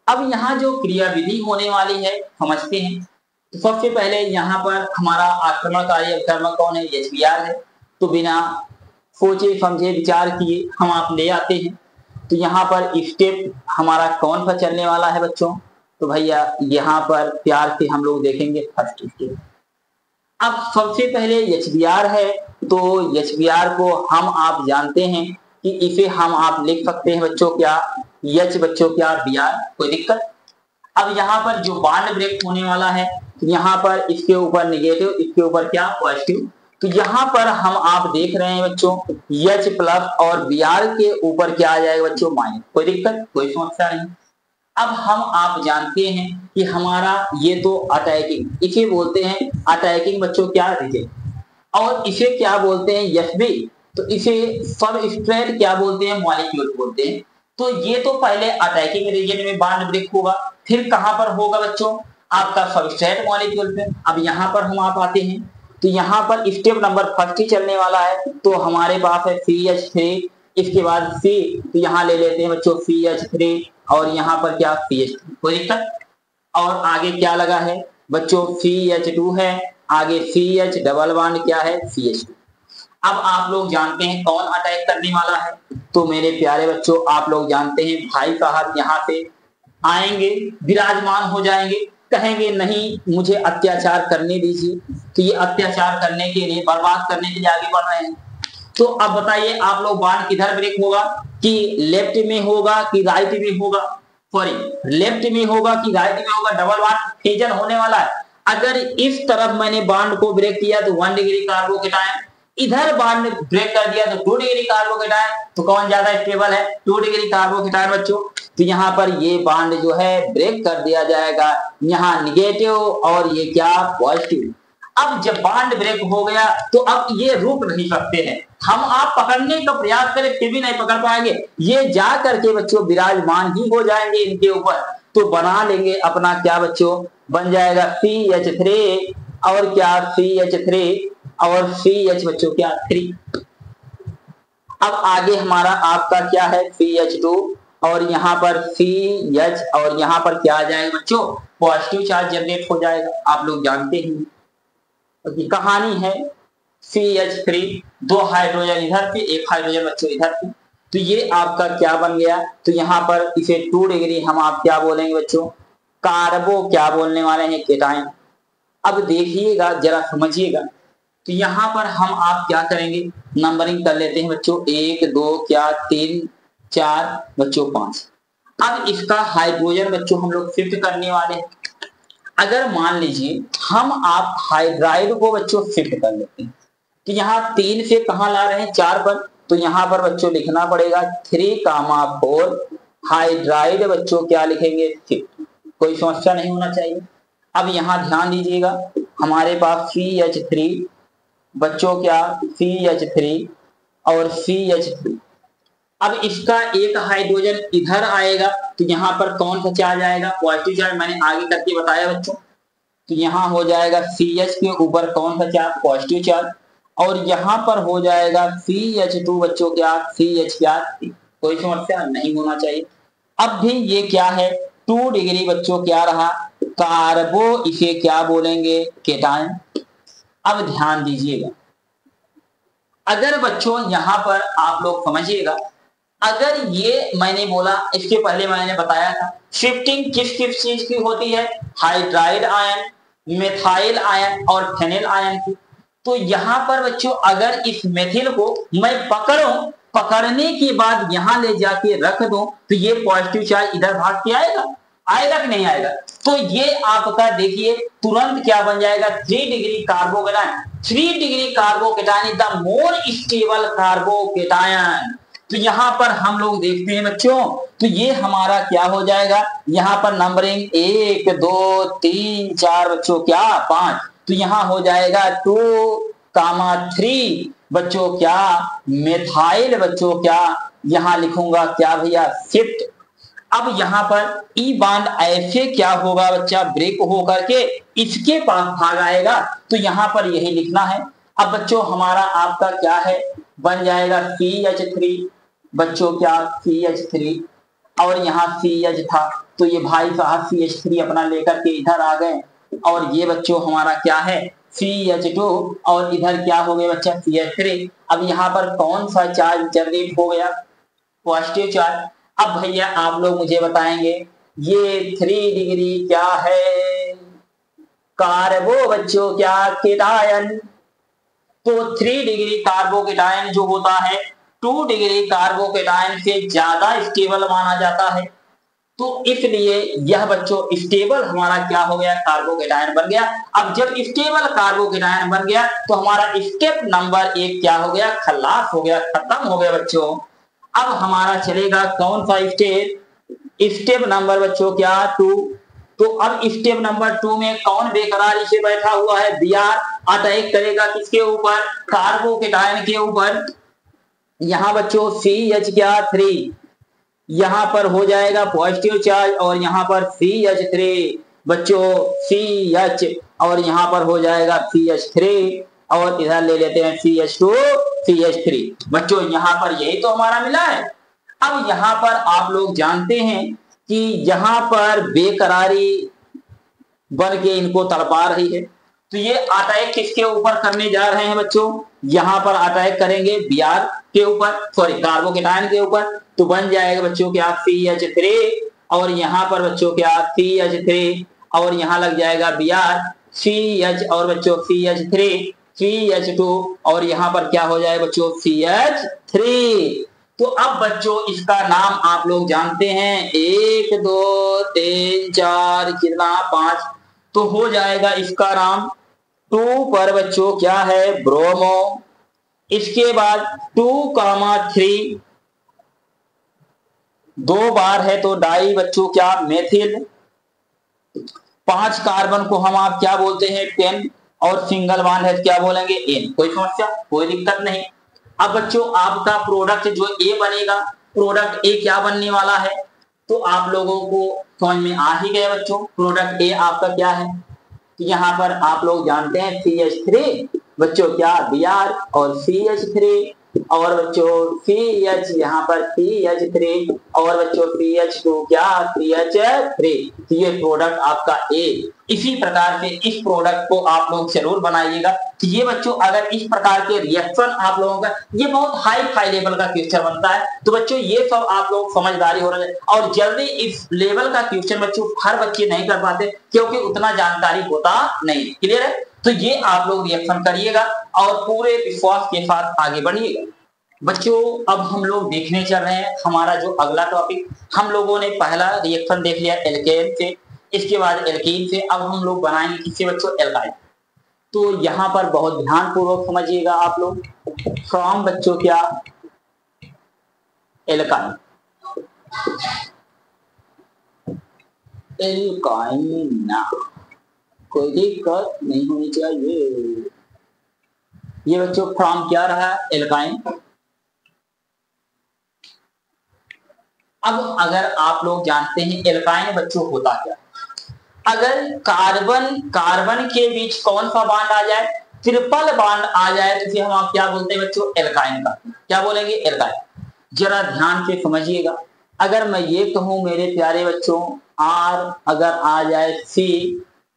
अब यहाँ जो क्रिया विधि होने वाली है समझते हैं। तो सबसे पहले यहाँ पर हमारा आक्रमणकारी अवकर्मक कौन है HBr है, तो बिना सोचे समझे विचार किए हम आप ले आते हैं। तो यहाँ पर स्टेप हमारा कौन सा चलने वाला है बच्चों, तो भैया यहाँ पर प्यार से हम लोग देखेंगे फर्स्ट स्टेप। अब सबसे पहले HBr है, तो HBr को हम आप जानते हैं कि इसे हम आप लिख सकते हैं बच्चों क्या, H बच्चों क्या Br, कोई दिक्कत। अब यहाँ पर जो बॉन्ड ब्रेक होने वाला है, तो यहाँ पर इसके ऊपर निगेटिव, इसके ऊपर क्या पॉजिटिव, तो यहाँ पर हम आप देख रहे हैं बच्चों H प्लस और Br के ऊपर क्या आ जाएगा बच्चों माइनस, कोई दिक्कत कोई समस्या नहीं। अब हम आप जानते हैं कि हमारा ये तो अटैकिंग, इसे बोलते हैं अटैकिंग बच्चों क्या रिजिड, और इसे क्या बोलते हैं एफबी, तो इसे सबस्ट्रेट क्या बोलते हैं मॉलिक्यूल बोलते हैं। तो ये तो पहले अटैकिंग रीजन में बॉन्ड ब्रेक होगा, फिर कहां पर होगा बच्चों आपका सबस्ट्रेट मॉलिक्यूल पे। अब यहां पर हम आप आते हैं, तो यहां पर स्टेप नंबर फर्स्ट ही चलने वाला है, तो हमारे पास है CH3, इसके बाद C, तो यहाँ ले लेते हैं बच्चों CH3 और यहाँ पर क्या CH3, कोई दिक्कत। और आगे क्या लगा है बच्चों CH2 है, आगे CH डबल बॉन्ड क्या है CH2। अब आप लोग जानते हैं कौन अटैक करने वाला है, तो मेरे प्यारे बच्चों आप लोग जानते हैं भाई साहब यहाँ से आएंगे, विराजमान हो जाएंगे, कहेंगे नहीं मुझे अत्याचार करने दीजिए, तो ये अत्याचार करने के लिए, बर्बाद करने के लिए आगे बढ़ रहे हैं। तो अब बताइए आप लोग बॉन्ड किधर ब्रेक होगा, कि लेफ्ट में होगा कि राइट में होगा, सॉरी लेफ्ट में होगा कि राइट में होगा, डबल बॉन्ड फ्यूजन होने वाला है। अगर इस तरफ मैंने बॉन्ड को ब्रेक किया तो 1 डिग्री कार्बोकेटायन, इधर बॉन्ड ब्रेक कर दिया तो 2 डिग्री कार्बोकेटायन, तो कौन ज्यादा स्टेबल है 2 डिग्री कार्बोकेटायन बच्चों। तो यहाँ पर ये बॉन्ड जो है ब्रेक कर दिया जाएगा, यहाँ निगेटिव और ये क्या पॉजिटिव। अब जब बॉन्ड ब्रेक हो गया तो अब ये रुक नहीं सकते हैं, हम आप पकड़ने का प्रयास करें फिर भी नहीं पकड़ पाएंगे, ये जा करके बच्चों विराजमान ही हो जाएंगे इनके ऊपर, तो बना लेंगे अपना क्या बच्चों, बन जाएगा CH3 और क्या CH3 और CH बच्चों क्या 3। अब आगे हमारा आपका क्या है CH2 और यहाँ पर CH और यहाँ पर क्या आ जाएगा बच्चों पॉजिटिव चार्ज जनरेट हो जाएगा, आप लोग जानते हैं तो कहानी है CH3, 2 हाइड्रोजन इधर पे, 1 हाइड्रोजन बच्चों इधर पे, तो ये आपका क्या बन गया, तो यहाँ पर इसे 2 डिग्री हम आप क्या बोलेंगे बच्चों कार्बो क्या बोलने वाले हैं केटायन। अब देखिएगा जरा समझिएगा, तो यहाँ पर हम आप क्या करेंगे नंबरिंग कर लेते हैं बच्चों 1 2 क्या 3 4 बच्चों 5। अब इसका हाइड्रोजन बच्चों हम लोग शिफ्ट करने वाले हैं। अगर मान लीजिए हम आप हाइड्राइड को बच्चों शिफ्ट कर लेते हैं, तो यहाँ 3 से कहां ला रहे हैं 4 पर, तो यहाँ पर बच्चों लिखना पड़ेगा 3,4 हाइड्राइड बच्चों क्या लिखेंगे शिफ्ट, कोई समस्या नहीं होना चाहिए। अब यहाँ ध्यान दीजिएगा हमारे पास CH3 बच्चों क्या CH3 और CH3, अब इसका एक हाइड्रोजन इधर आएगा तो यहाँ पर कौन सा चार्ज आएगा पॉजिटिव चार्ज, मैंने आगे करके बताया बच्चों, तो यहाँ हो जाएगा CH के ऊपर कौन सा चार्ज पॉजिटिव चार्ज, और यहाँ पर हो जाएगा CH2 बच्चों क्या CH क्या, कोई समस्या नहीं होना चाहिए। अब भी ये क्या है 2 डिग्री बच्चों क्या रहा कार्बो, इसे क्या बोलेंगे केटायन। अब ध्यान दीजिएगा अगर बच्चों यहाँ पर आप लोग समझिएगा, अगर ये मैंने बोला इसके पहले मैंने बताया था शिफ्टिंग किस किस चीज की होती है, हाइड्राइड आयन, मेथाइल आयन और फेनिल आयन की। तो यहाँ पर बच्चों अगर इस मेथिल को मैं पकड़ूं, पकड़ने के बाद यहाँ ले जाके रख दूं, तो ये पॉजिटिव चार्ज इधर भाग के आएगा, आएगा कि नहीं आएगा। तो ये आपका देखिए तुरंत क्या बन जाएगा 3 degree carbocation, 3 degree carbocation is the more stable carbocation. तो यहाँ पर हम लोग देखते हैं बच्चों, तो ये हमारा क्या हो जाएगा, यहाँ पर नंबरिंग 1 2 3 4 बच्चों क्या 5, तो यहाँ हो जाएगा 2,3 बच्चों क्या मेथाइल बच्चों क्या, यहाँ लिखूंगा क्या भैया शिफ्ट। अब यहाँ पर ई बॉन्ड ऐसे क्या होगा बच्चा ब्रेक होकर के इसके पास भाग आएगा, तो यहाँ पर यही लिखना है। अब बच्चों हमारा आपका क्या है बन जाएगा CH3 बच्चों क्या CH3 और यहाँ CH था, तो ये भाई साहब CH3 अपना लेकर के इधर आ गए, और ये बच्चों हमारा क्या है CH2 और इधर क्या हो गया बच्चा CH3। अब यहाँ पर कौन सा चार्ज जनरेट हो गया पॉजिटिव चार्ज। अब भैया आप लोग मुझे बताएंगे ये 3 डिग्री क्या है कार्बो बच्चों क्या केटायन। तो 3 डिग्री कार्बोकेटायन जो होता है 2 डिग्री कार्बोकेटायन से ज्यादा स्टेबल माना जाता है। तो इसलिए यह बच्चों स्टेबल हमारा क्या हो गया, कार्बोकेटायन बन गया। अब जब स्टेबल कार्बोकेटायन बन गया तो हमारा स्टेप नंबर 1 क्या हो गया, खलास हो गया, खत्म हो गया बच्चों। अब हमारा चलेगा कौन सा स्टेप, स्टेप नंबर बच्चों क्या 2। तो अब स्टेप नंबर 2 में कौन बेकरारी से बैठा हुआ है, Br अटैक करेगा किसके ऊपर, कार्बोकेटायन के ऊपर। यहां बच्चों CH क्या 3, यहां पर हो जाएगा पॉजिटिव चार्ज और यहां पर CH3 बच्चों CH और यहां पर हो जाएगा CH3 और इधर ले लेते हैं CH2 CH3 बच्चों। यहां पर यही तो हमारा मिला है। अब यहां पर आप लोग जानते हैं कि यहां पर बेकरारी बन के इनको तड़पा रही है, तो ये अटैक किसके ऊपर करने जा रहे हैं बच्चों, यहां पर अटैक करेंगे Br के ऊपर, सॉरी कार्बोकेटायन के ऊपर। तो बन जाएगा बच्चों क्या CH3 और यहां पर बच्चों क्या CH3 और यहां लग जाएगा Br CH और बच्चों CH3 CH2 और यहां पर क्या हो जाएगा बच्चों CH3। तो अब बच्चों इसका नाम आप लोग जानते हैं 1 2 3 4 कितना 5, तो हो जाएगा इसका नाम 2 पर बच्चों क्या है ब्रोमो। इसके बाद 2,3 2 बार है तो डाई बच्चों क्या मेथिल। 5 कार्बन को हम आप क्या बोलते हैं पेन और सिंगल बॉन्ड है क्या बोलेंगे एन। कोई समस्या, कोई दिक्कत नहीं। अब बच्चों आपका प्रोडक्ट जो ए बनेगा, प्रोडक्ट ए क्या बनने वाला है, तो आप लोगों को समझ में आ ही गया बच्चों। प्रोडक्ट ए आपका क्या है, तो यहाँ पर आप लोग जानते हैं CH3 बच्चों क्या Br और CH3 और बच्चों CH यहाँ पर CH3 और बच्चों CH2 क्या CH3। तो ये प्रोडक्ट आपका ए। इसी प्रकार से इस प्रोडक्ट को आप लोग जरूर बनाइएगा कि ये बच्चों अगर इस प्रकार के रिएक्शन आप लोगों का, ये बहुत हाई लेवल का क्वेश्चन बनता है। तो बच्चों ये सब आप लोग समझदारी हो रहे हैं और जल्दी इस लेवल का क्वेश्चन बच्चों हर बच्चे नहीं कर पाते क्योंकि उतना जानकारी होता नहीं। क्लियर है, तो ये आप लोग रिएक्शन करिएगा और पूरे विश्वास के साथ आगे बढ़िएगा बच्चों। अब हम लोग देखने चल रहे हैं हमारा जो अगला टॉपिक, हम लोगों ने पहला रिएक्शन देख लिया एल्केन से, इसके बाद एल्कीन से, अब हम लोग बनाएंगे किससे बच्चों एल्काइन। तो यहाँ पर बहुत ध्यान पूर्वक समझिएगा आप लोग। फ्रॉम बच्चों क्या एल्काइन, एल्काइन ना कोई दिक्कत नहीं होनी चाहिए। ये बच्चों फ्रॉम क्या रहा एल्काइन। अब अगर आप लोग जानते हैं एल्काइन बच्चों होता क्या, अगर कार्बन के बीच कौन सा बॉन्ड आ जाए, ट्रिपल बॉन्ड आ जाए तो इसे हम आप क्या बोलते हैं बच्चों एल्काइन का, क्या बोलेंगे एल्काइन। जरा ध्यान से समझिएगा, अगर मैं ये कहूं मेरे प्यारे बच्चों R अगर आ जाए C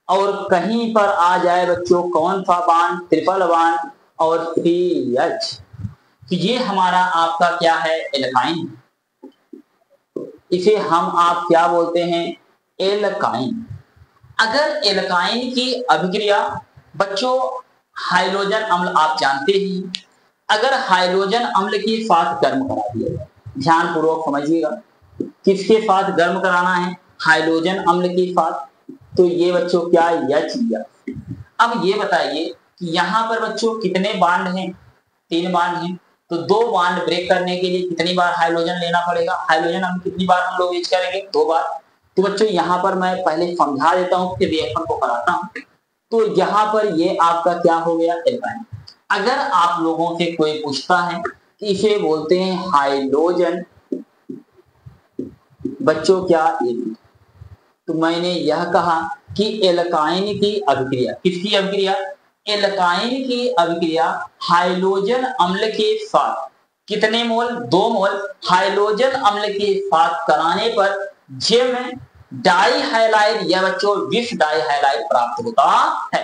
और कहीं पर आ जाए बच्चों कौन सा बॉन्ड ट्रिपल बॉन्ड और CH, तो ये हमारा आपका क्या है एल्काइन। इसे हम आप क्या बोलते हैं एल्काइन। अगर एल्काइन की अभिक्रिया बच्चों हाइड्रोजन अम्ल आप जानते ही, अगर हाइड्रोजन अम्ल के साथ गर्म करा दिया जाए, ध्यान पूर्वक समझिएगा किसके साथ गर्म कराना है, हाइड्रोजन अम्ल के साथ, तो ये बच्चों क्या H। अब ये बताइए कि यहाँ पर बच्चों कितने बांड हैं, 3 बांड हैं, तो 2 बांड ब्रेक करने के लिए कितनी बार हाइड्रोजन लेना पड़ेगा, हाइड्रोजन हम कितनी बार हम लोग यूज करेंगे 2 बार। तो बच्चों यहाँ पर मैं पहले समझा देता हूँ फिर रिएक्शन को कराता हूँ। तो यहाँ पर ये आपका क्या हो गया एल्काइन। अगर आप लोगों से कोई पूछता है कि इसे बोलते हैं हाइड्रोजन बच्चों क्या एक, तो मैंने यह कहा कि एल्काइन की अभिक्रिया, किसकी अभिक्रिया, एल्काइन की अभिक्रिया हाइड्रोजन अम्ल के साथ कितने मोल 2 मोल हाइड्रोजन अम्ल के साथ कराने पर जेम डाई हाइलाइड या बच्चों विष डाई हाइलाइड प्राप्त होता है।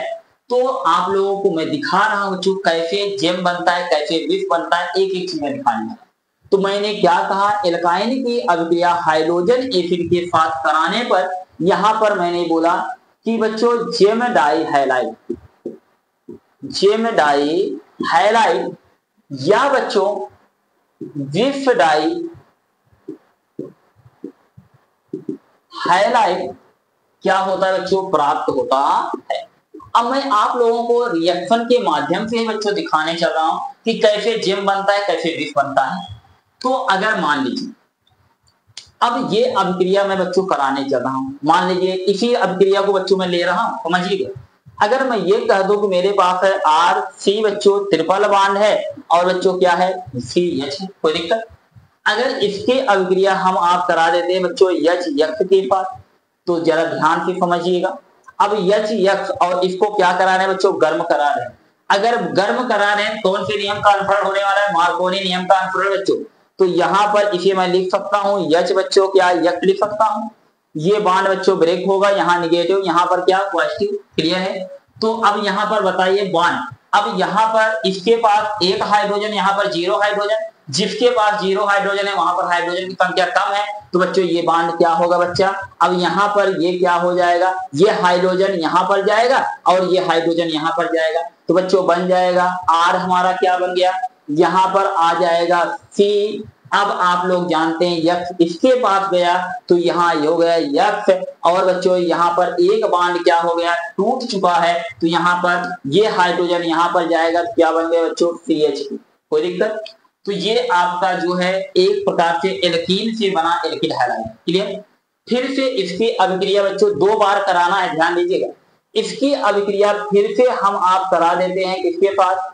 तो आप लोगों को मैं दिखा रहा हूं बच्चों कैसे जेम बनता है, कैसे विष बनता है, एक एक चीज में दिखाऊंगा। तो मैंने क्या कहा, एल्काइन की अभिक्रिया हाइड्रोजन एसिड के साथ कराने पर, यहां पर मैंने बोला कि बच्चों gem dihalide, gem dihalide या बच्चों विफ डाई हैलाइड क्या होता है बच्चों, प्राप्त होता है। अब मैं आप लोगों को रिएक्शन के माध्यम से बच्चों दिखाने चल रहा हूं कि कैसे जेम बनता है, कैसे विफ बनता है। तो अगर मान लीजिए अब ये अभिक्रिया मैं बच्चों कराने चल रहा हूं, मान लीजिए इसी अभिक्रिया को बच्चों मैं ले रहा हूं, समझिएगा। अगर मैं ये कह दूं कि मेरे पास है आर सी बच्चों ट्रिपल बॉन्ड है और बच्चों क्या है सी एच है, कोई दिक्कत। अगर इसके अभिक्रिया हम आप करा देते हैं बच्चों एच यक्ष के पास, तो जरा ध्यान से समझिएगा। अब एच यक्ष और इसको क्या करा रहे हैं बच्चों, गर्म करा रहे हैं। अगर गर्म करा रहे हैं कौन से नियम का अनुसरण होने वाला है, मार्कोनी नियम का अनुसरण बच्चों। तो यहां पर इसे मैं लिख सकता हूं एच बच्चों क्या यक्ष लिख सकता हूं, ये बॉन्ड बच्चों ब्रेक होगा, यहाँ निगेटिव यहाँ पर क्या पॉजिटिव, क्लियर है। तो अब यहाँ पर बताइए बॉन्ड, अब यहाँ पर इसके पास एक हाइड्रोजन, यहाँ पर 0 हाइड्रोजन, जिसके पास 0 हाइड्रोजन है वहां पर हाइड्रोजन की संख्या कम है, तो बच्चों ये बॉन्ड क्या होगा बच्चा, अब यहाँ पर ये क्या हो जाएगा, ये हाइड्रोजन यहाँ पर जाएगा और ये हाइड्रोजन यहाँ पर जाएगा, तो बच्चों बन जाएगा आर हमारा क्या बन गया, यहाँ पर आ जाएगा सी। अब आप लोग जानते हैं यक्ष इसके पास गया तो यहाँ हो गया यक्ष, और बच्चों यहाँ पर एक बॉन्ड क्या हो गया, टूट चुका है, तो यहाँ पर ये हाइड्रोजन यहाँ पर जाएगा तो क्या बन गया बच्चों CH, कोई दिक्कत। तो ये आपका जो है एक प्रकार से एल्कीन से बना एल्किड हैलाइड, क्लियर। फिर से इसकी अभिक्रिया बच्चों 2 बार कराना है, ध्यान दीजिएगा। इसकी अभिक्रिया फिर से हम आप करा देते हैं किसके पास,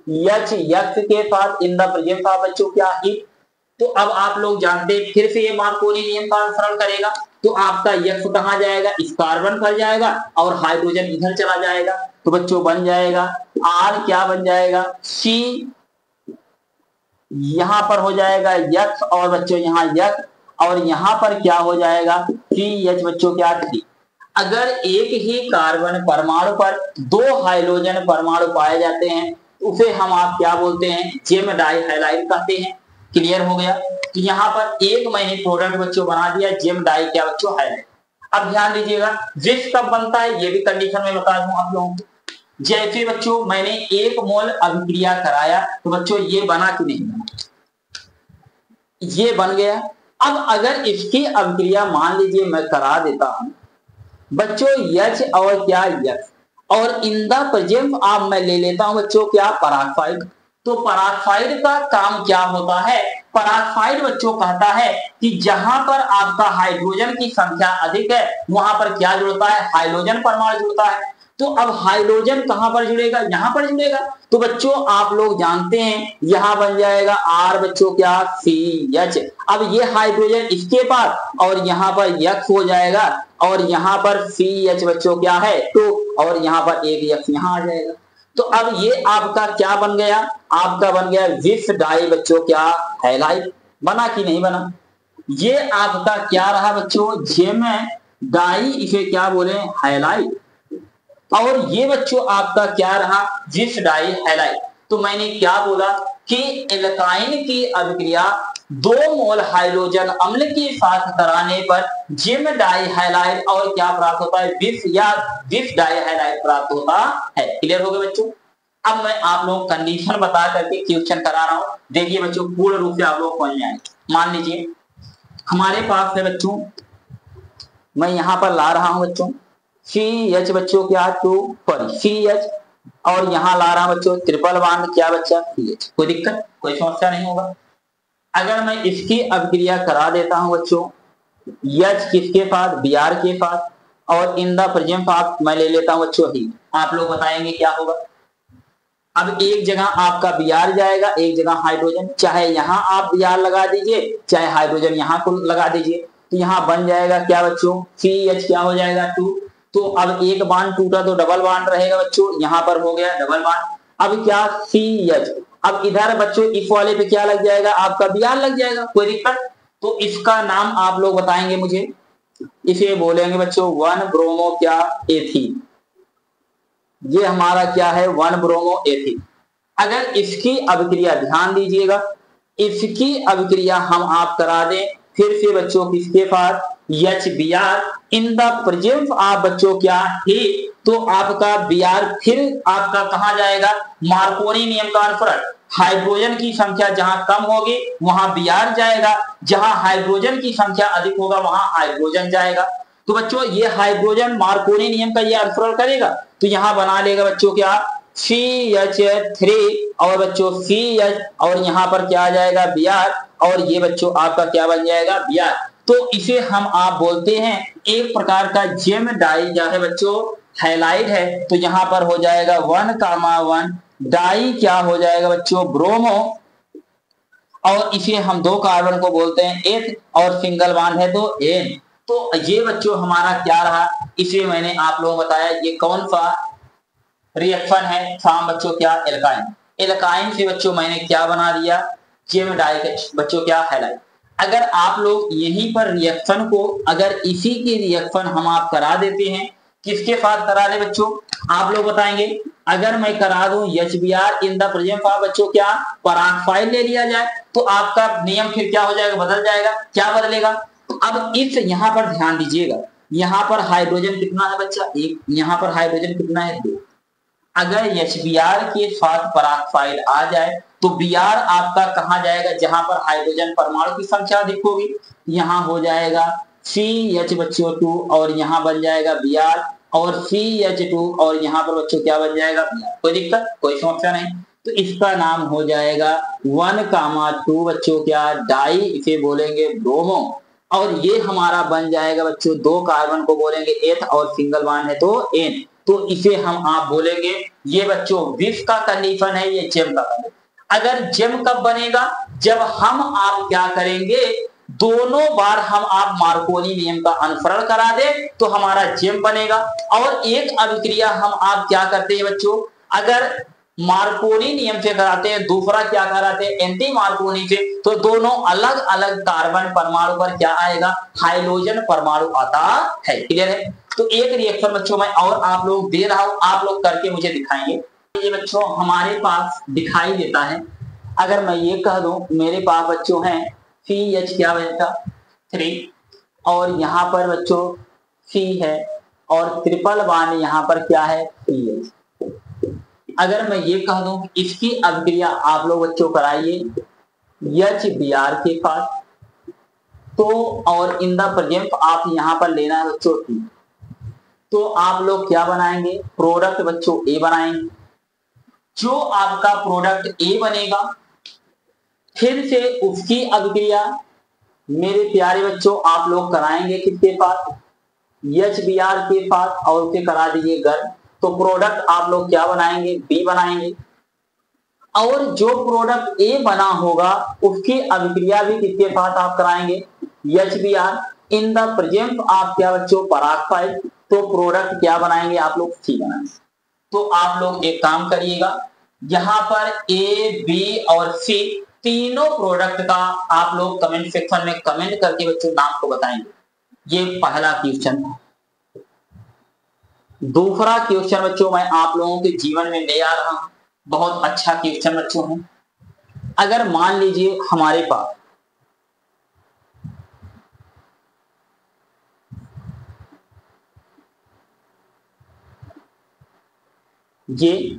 यक्ष यक्ष के पास इन द प्रेजेंस ऑफ बच्चों क्या हीट। तो अब आप लोग जानते हैं फिर से ये मार्कोनी नियम का अनुसरण करेगा, तो आपका यक्ष कहां जाएगा, इस कार्बन पर जाएगा और हाइड्रोजन इधर चला जाएगा, तो बच्चों बन जाएगा आर क्या बन जाएगा सी, यहां पर हो जाएगा यक्ष और बच्चों यहाँ यक्ष, और यहां पर क्या हो जाएगा CH बच्चों क्या 3। अगर एक ही कार्बन परमाणु पर 2 हाइड्रोजन परमाणु पाए जाते हैं उसे हम आप क्या बोलते हैं, जेम डाई हैलाइड कहते हैं, क्लियर हो गया। तो यहाँ पर एक मैंने प्रोडक्ट बच्चों बना दिया जेम डाई क्या बच्चों हैलाइड। अब ध्यान दीजिएगा विष कब बनता है ये भी कंडीशन में बता दूं आप लोगों को। जैसे बच्चों मैंने 1 मोल अभिक्रिया कराया तो बच्चों ये बना कि नहीं बना, ये बन गया। अब अगर इसकी अभिक्रिया मान लीजिए मैं करा देता हूं बच्चों यच और क्या यक्ष, और इन द प्रेजेंस ऑफ मैं ले लेता हूं बच्चों क्या पराक्साइड। तो पराक्साइड का काम क्या होता है, पराक्साइड बच्चों कहता है कि जहां पर आपका हाइड्रोजन की संख्या अधिक है वहां पर क्या जुड़ता है, हाइड्रोजन परमाणु जुड़ता है। तो अब हाइड्रोजन कहां पर जुड़ेगा, यहां पर जुड़ेगा। तो बच्चों आप लोग जानते हैं यहां बन जाएगा आर बच्चों क्या CH। अब ये हाइड्रोजन इसके पास और यहां पर यक्ष हो जाएगा और यहां पर CH बच्चों क्या है 2 और यहां पर एक यक्ष यहां आ जाएगा। तो अब ये आपका क्या बन गया, आपका बन गया विष डाई बच्चों क्या हैलाइड, बना कि नहीं बना। ये आपका क्या रहा बच्चों जेम डाई, इसे क्या बोले हैलाइड, और ये बच्चों आपका क्या रहा विष डाई हैलाइड। तो मैंने क्या बोला कि एल्काइन की अभिक्रिया 2 मोल हाइड्रोजन अम्ल के साथ कराने पर जेम डाई हैलाइड और क्या प्राप्त होता है, विष या विष डाई हैलाइड प्राप्त होता है। क्लियर हो गया बच्चों। अब मैं आप लोगों को कंडीशन बता करके क्वेश्चन करा रहा हूं, देखिए बच्चों पूर्ण रूप से आप लोग समझ में आएंगे। मान लीजिए हमारे पास है बच्चों, मैं यहां पर ला रहा हूं बच्चों CH बच्चों क्या 2 CH, और यहां ला रहा हूं बच्चों ट्रिपल बॉन्ड क्या बच्चा CH, कोई दिक्कत कोई समस्या नहीं होगा। अगर मैं इसकी अभिक्रिया करा देता हूं बच्चों H किसके पास Br के पास, और इन द प्रेजेंस ऑफ मैं ले लेता हूं बच्चों ही, आप लोग बताएंगे क्या होगा। अब एक जगह आपका Br जाएगा, एक जगह हाइड्रोजन, चाहे यहां आप Br लगा दीजिए चाहे हाइड्रोजन यहां को लगा दीजिए, तो यहां बन जाएगा क्या बच्चों CH क्या हो जाएगा 2। तो अब एक बॉन्ड टूटा तो डबल बॉन्ड रहेगा बच्चों, यहां पर हो गया डबल बॉन्ड। अब क्या CH, अब इधर बच्चों इस वाले पे क्या लग जाएगा आपका Br लग जाएगा, कोई दिक्कत। तो इसका नाम आप लोग बताएंगे मुझे, इसे बोलेंगे बच्चों 1 ब्रोमो क्या एथीन, ये हमारा क्या है 1 ब्रोमो एथीन। अगर इसकी अभिक्रिया ध्यान दीजिएगा, इसकी अभिक्रिया हम आप करा दें फिर से बच्चों किसके पास H B R in the presence of बच्चों क्या है, तो आपका बी आर फिर आपका कहा जाएगा मार्कोनी नियम का अनुसरण, हाइड्रोजन की संख्या जहां कम होगी वहां बी आर जाएगा, जहां हाइड्रोजन की संख्या अधिक होगा वहां हाइड्रोजन जाएगा। तो बच्चों ये हाइड्रोजन मार्कोनी नियम का ये अनुसरण करेगा, तो यहां बना लेगा बच्चों क्या CH3 और बच्चों CH और यहाँ पर क्या आ जाएगा Br और ये बच्चों आपका क्या बन जाएगा Br। तो इसे हम आप बोलते हैं एक प्रकार का जेम डाई जो है बच्चों हैलाइड है, तो यहाँ पर हो जाएगा 1,1 डाई क्या हो जाएगा बच्चों ब्रोमो, और इसे हम दो कार्बन को बोलते हैं एथ और सिंगल बॉन्ड है तो एन। तो ये बच्चों हमारा क्या रहा, इसे मैंने आप लोगों को बताया ये कौन सा रिएक्शन है फ्रॉम बच्चों क्या एल्काइन, एल्काइन से बच्चों मैंने क्या बना दिया जेम डाई बच्चों क्या हैलाइड। अगर आप लोग यहीं पर रिएक्शन को अगर इसी के रिएक्शन हम आप करा देते हैं, किसके साथ करा दे बच्चों आप लोग बताएंगे, अगर मैं करा दूं HBr in the presence of बच्चों क्या पराक्साइड ले लिया जाए, तो आपका नियम फिर क्या हो जाएगा बदल जाएगा, क्या बदलेगा। अब इस यहाँ पर ध्यान दीजिएगा, यहाँ पर हाइड्रोजन कितना है बच्चा एक, यहाँ पर हाइड्रोजन कितना है 2, अगर HBr के साथ पराक्साइड आ जाए तो Br आपका कहां जाएगा जहां पर हाइड्रोजन परमाणु की संख्या अधिक होगी, यहां हो जाएगा CH बच्चों 2 और यहां बन जाएगा Br और CH2 और यहां पर बच्चों क्या बन जाएगा Br। कोई दिक्कत कोई समस्या नहीं, तो इसका नाम हो जाएगा 1,2 बच्चों क्या डाई, इसे बोलेंगे ब्रोमो, और ये हमारा बन जाएगा बच्चों दो कार्बन को बोलेंगे एथ और सिंगल बॉन्ड है तो एन, तो इसे हम आप बोलेंगे ये बच्चों विष का कंडीशन है, ये जेम का कंडीशन। अगर जेम कब बनेगा, जब हम आप क्या करेंगे दोनों बार हम आप मार्कोनी नियम का अनुसरण करा दे तो हमारा जेम बनेगा। और एक अभिक्रिया हम आप क्या करते हैं बच्चों, अगर मार्कोनी नियम से कराते हैं, दूसरा क्या कराते हैं एंटी मार्कोनी से, तो दोनों अलग अलग कार्बन परमाणु पर क्या आएगा हाइड्रोजन परमाणु आता है। क्लियर है। तो एक रिएक्शन बच्चों मैं और आप लोग दे रहा हूं, आप लोग करके मुझे दिखाएंगे। ये बच्चों हमारे पास दिखाई देता है, अगर मैं ये कह दूं मेरे पास बच्चों हैं CH क्या बनेगा 3 और यहाँ पर बच्चों C है और ट्रिपल बॉन्ड यहाँ पर क्या है CH। अगर मैं ये कह दूं इसकी अभिक्रिया आप लोग बच्चों कराइए HBr के पास, तो और इन द प्रेजेंस आप यहाँ पर लेना है बच्चों T, तो आप लोग क्या बनाएंगे प्रोडक्ट बच्चों A बनाएंगे। जो आपका प्रोडक्ट A बनेगा फिर से उसकी अभिक्रिया मेरे प्यारे बच्चों आप लोग कराएंगे किसके पास HBr के पास और उसे करा दीजिए गर्म, तो प्रोडक्ट आप लोग क्या बनाएंगे B बनाएंगे। और जो प्रोडक्ट A बना होगा उसकी अभिक्रिया भी किसके साथ आप कराएंगे HBr इन द प्रेजेंस आप क्या बच्चों पराक्साइड, तो प्रोडक्ट क्या बनाएंगे आप लोग C बनाएंगे। तो आप लोग एक काम करिएगा, यहाँ पर A B और C तीनों प्रोडक्ट का आप लोग कमेंट सेक्शन में कमेंट करके बच्चों नाम को बताएंगे। ये पहला क्वेश्चन। दूसरा क्वेश्चन बच्चों मैं आप लोगों के जीवन में ले आ रहा हूं, बहुत अच्छा क्वेश्चन बच्चों है। अगर मान लीजिए हमारे पास ये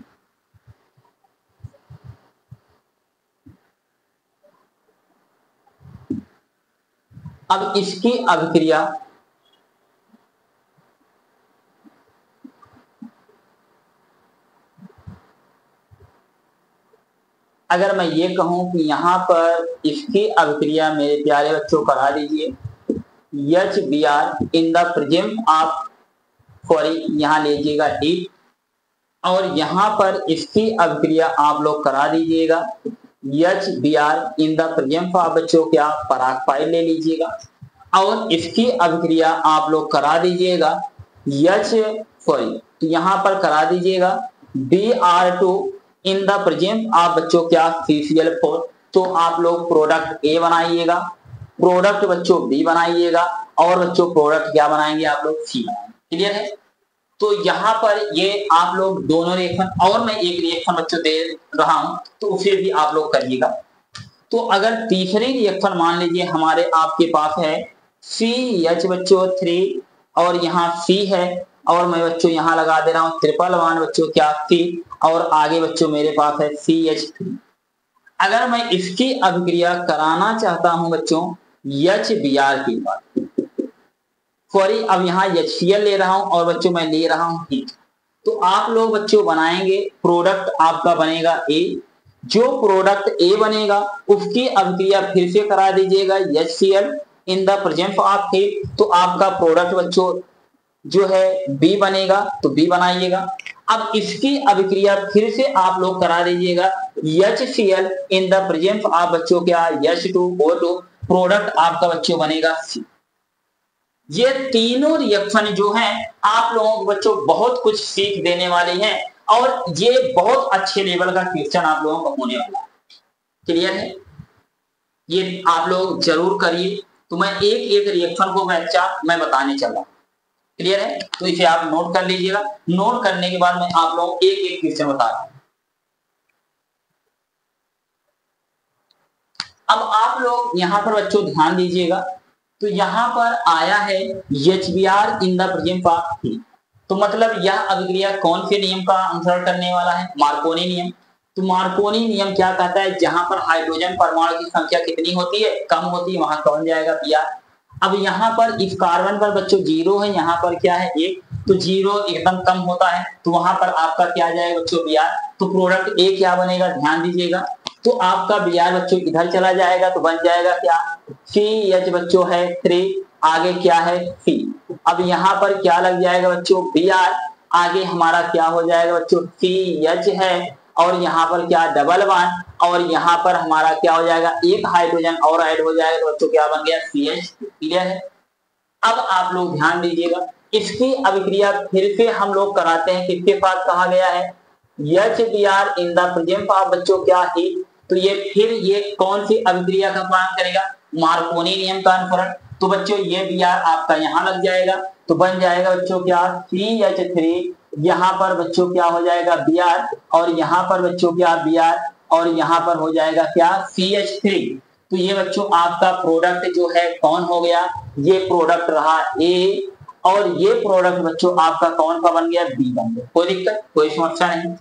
अब इसकी अभिक्रिया अगर मैं ये कहूं कि यहां पर इसकी अभिक्रिया मेरे प्यारे बच्चों करा दीजिए HBr in the presence of sorry यहां लीजिएगा हीट, और यहां पर इसकी अभिक्रिया आप लोग करा दीजिएगा HBr in the presence of बच्चों क्या पराक्साइड ले लीजिएगा, और इसकी अभिक्रिया आप लोग करा दीजिएगा तो यहां पर करा दीजिएगा Br2 in the presence of बच्चों क्या CCl4, तो आप लोग प्रोडक्ट A बनाइएगा, प्रोडक्ट बच्चों B बनाइएगा और बच्चों प्रोडक्ट क्या बनाएंगे आप लोग C बनाएंगे। क्लियर है। तो यहाँ पर ये आप लोग दोनों रिएक्शन, और मैं एक रिएक्शन बच्चों दे रहा हूं तो उसे भी आप लोग करिएगा। तो अगर तीसरी रिएक्शन मान लीजिए हमारे आपके पास है CH बच्चों 3 और यहाँ C है और मैं बच्चों यहाँ लगा दे रहा हूँ ट्रिपल वन बच्चों क्या C और आगे बच्चों मेरे पास है CH3। अगर मैं इसकी अभिक्रिया कराना चाहता हूं बच्चों HBr के बाद, सॉरी अब यहाँ HCl ले रहा हूं और बच्चों मैं ले रहा हूं हीट, तो आप लोग बच्चों बनाएंगे प्रोडक्ट आपका बनेगा A। जो प्रोडक्ट A बनेगा उसकी अभिक्रिया फिर से करा दीजिएगा HCl in the presence of heat, तो आपका प्रोडक्ट बच्चों जो है B बनेगा, तो B बनाइएगा। अब इसकी अभिक्रिया फिर से आप लोग करा दीजिएगा HCl in the presence of बच्चों क्या H2O2, प्रोडक्ट आपका बच्चों बनेगा C। ये तीनों रिएक्शन जो हैं आप लोगों को बच्चों बहुत कुछ सीख देने वाली हैं और ये बहुत अच्छे लेवल का क्वेश्चन आप लोगों को होने वाला है। क्लियर है? ये आप लोग जरूर करिए। तो मैं एक एक रिएक्शन को मैं बताने चला। क्लियर है? तो इसे आप नोट कर लीजिएगा। नोट करने के बाद मैं आप लोगों को एक एक क्वेश्चन बता रहा हूं। अब आप लोग यहां पर बच्चों ध्यान दीजिएगा, तो यहां पर आया है HBr in the presence of heat, तो मतलब यह अभिक्रिया कौन से नियम का अनुसरण करने वाला है? मार्कोनी नियम। तो मार्कोनी नियम क्या कहता है? जहां पर हाइड्रोजन परमाणु की संख्या कितनी होती है? कम होती है, वहां कौन जाएगा? Br। अब यहाँ पर इस कार्बन पर बच्चों 0 है, यहाँ पर क्या है 1, तो 0 एकदम कम होता है, तो वहां पर आपका क्या जाएगा बच्चों? Br। तो प्रोडक्ट A क्या बनेगा? ध्यान दीजिएगा, तो आपका Br बच्चों इधर चला जाएगा तो बन जाएगा क्या? CH बच्चों है 3, आगे क्या है C। अब यहाँ पर क्या लग जाएगा बच्चों? Br, आगे हमारा क्या हो जाएगा बच्चों? CH है और यहाँ पर क्या डबल वन और यहाँ पर हमारा क्या हो जाएगा? एक हाइड्रोजन और ऐड हो जाएगा, तो बच्चों क्या बन गया? CH। क्लियर है? अब आप लोग ध्यान दीजिएगा, इसकी अभिक्रिया फिर से हम लोग कराते हैं, किसके साथ कहा गया है? HBr in the presence of बच्चों क्या हीट, तो ये फिर ये कौन सी अभिक्रिया का पालन करेगा? मार्कोनी नियम का अनुसरण। तो बच्चों ये Br आपका यहाँ लग जाएगा, तो बन जाएगा बच्चों क्या? CH3, यहाँ पर बच्चों क्या हो जाएगा? Br और यहाँ पर बच्चों क्या? Br और यहाँ पर हो जाएगा क्या? CH3। तो ये बच्चों आपका प्रोडक्ट जो है कौन हो गया? ये प्रोडक्ट रहा A और ये प्रोडक्ट बच्चों आपका कौन का बन गया? B बन गया। कोई दिक्कत, कोई समस्या नहीं।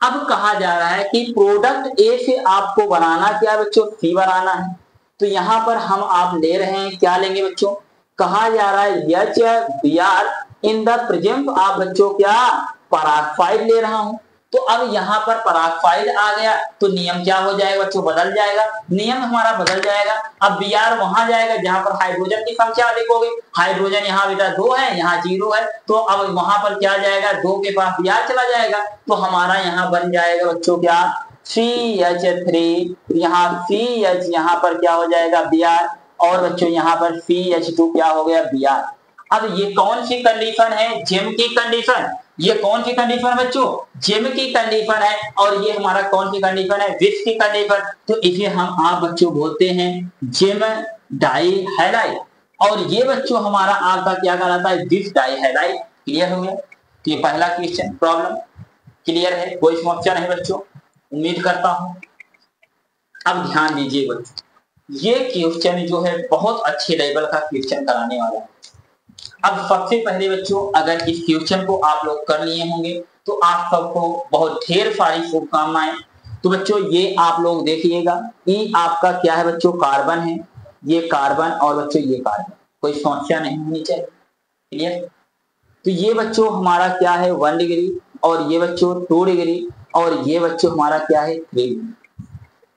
अब कहा जा रहा है कि प्रोडक्ट A से आपको बनाना क्या बच्चों? C बनाना है। तो यहाँ पर हम आप ले रहे हैं, क्या लेंगे बच्चों? कहा जा रहा है HBr in the presence of बच्चों क्या? पराक्साइड ले रहा हूं। तो अब यहाँ पर पराक्साइड आ गया, तो नियम क्या हो जाएगा बच्चों? बदल जाएगा, नियम हमारा बदल जाएगा। अब Br वहां जाएगा जहां पर हाइड्रोजन की संख्या अधिक होगी। हाइड्रोजन यहाँ बेटा 2 है, यहाँ 0 है, तो अब वहां पर क्या जाएगा? 2 के पास Br चला जाएगा, तो हमारा यहाँ बन जाएगा बच्चों क्या? CH3, यहाँ CH यहाँ पर क्या हो जाएगा? Br और बच्चों यहाँ पर CH2 क्या हो गया? Br। अब ये कौन सी कंडीशन है? जेम की कंडीशन। ये कौन सी कंडीशन बच्चों? जेम की कंडीशन है और ये हमारा कौन सी कंडीशन है? विस की कंडीशन। तो इसे हम आप बच्चों बोलते हैं जेम डाई हैलाइड और ये बच्चों हमारा आपका क्या कहलाता है? विस डाई हैलाइड। क्लियर हो गया? तो ये पहला क्वेश्चन प्रॉब्लम क्लियर है, कोई समस्या नहीं बच्चों, उम्मीद करता हूं। अब ध्यान दीजिए बच्चों, ये क्वेश्चन जो है बहुत अच्छे लेवल का क्वेश्चन कराने वाला है। अब सबसे पहले बच्चों अगर इस क्वेश्चन को आप लोग कर लिए होंगे तो आप सबको बहुत ढेर सारी शुभकामनाएं। तो बच्चों ये आप लोग देखिएगा, ई आपका क्या है बच्चों? कार्बन है, ये कार्बन और बच्चों ये कार्बन, कोई समस्या नहीं होनी चाहिए। क्लियर? तो ये बच्चों हमारा क्या है? 1 डिग्री और ये बच्चों 2 डिग्री और ये बच्चों हमारा क्या है? 3 डिग्री।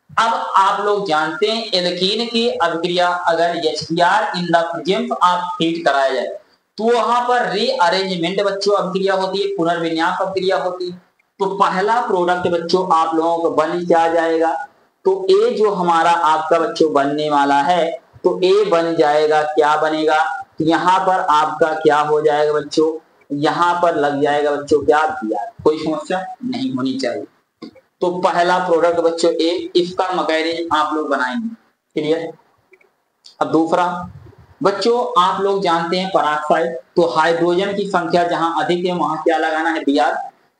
अब आप लोग जानते हैं एल्कीन की अभिक्रिया अगर HBr in the presence of heat कराया जाए तो वहां पर रीअरेंजमेंट बच्चों अभिक्रिया होती है, पुनर्विन्यास अभिक्रिया होती है। तो पहला प्रोडक्ट बच्चों आप लोगों को बन क्या जाएगा? तो A जो हमारा आपका बच्चों बनने वाला है, तो A बन जाएगा, क्या बनेगा? यहाँ पर आपका क्या हो जाएगा बच्चों? यहाँ पर लग जाएगा बच्चों क्या? Br। कोई समस्या नहीं होनी चाहिए। तो पहला प्रोडक्ट बच्चों A, इसका मैकेनिज्म आप लोग बनाएंगे। क्लियर? अब दूसरा बच्चों आप लोग जानते हैं पराक्साइड, तो हाइड्रोजन की संख्या जहां अधिक है वहां क्या लगाना है? Br।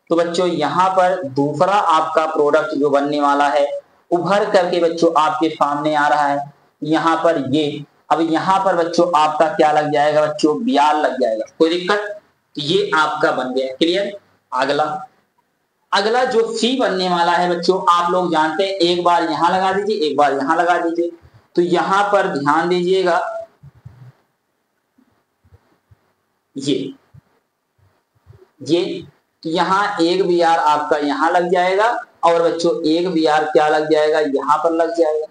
तो बच्चों यहाँ पर दूसरा आपका प्रोडक्ट जो बनने वाला है उभर करके बच्चों आपके सामने आ रहा है। यहाँ पर ये, अब यहाँ पर बच्चों आपका क्या लग जाएगा बच्चों, Br लग जाएगा। कोई दिक्कत? ये आपका बन गया। क्लियर? अगला जो C बनने वाला है बच्चों, आप लोग जानते हैं, एक बार यहां लगा दीजिए, एक बार यहां लगा दीजिए। तो यहां पर ध्यान दीजिएगा, ये तो यहाँ एक Br आपका यहां लग जाएगा और बच्चों एक Br क्या लग जाएगा, यहां पर लग जाएगा।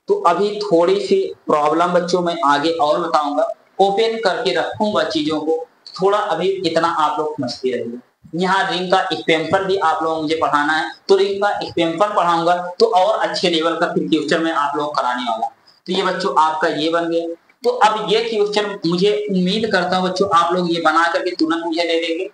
तो अभी थोड़ी सी प्रॉब्लम बच्चों मैं आगे और बताऊंगा, ओपन करके रखूंगा चीजों को, थोड़ा अभी इतना आप लोग समझते रहिए। यहाँ रिंग का एक्सपेंशन भी आप लोगों मुझे पढ़ाना है, तो रिंग का एक्सपेंशन पढ़ाऊंगा तो और अच्छे लेवल का फिर क्वेश्चन में आप लोग कराने वाला। तो ये बच्चों आपका ये बन गया। तो अब ये क्वेश्चन मुझे उम्मीद करता हूँ बच्चों आप लोग ये बना करके तुरंत मुझे दे देंगे।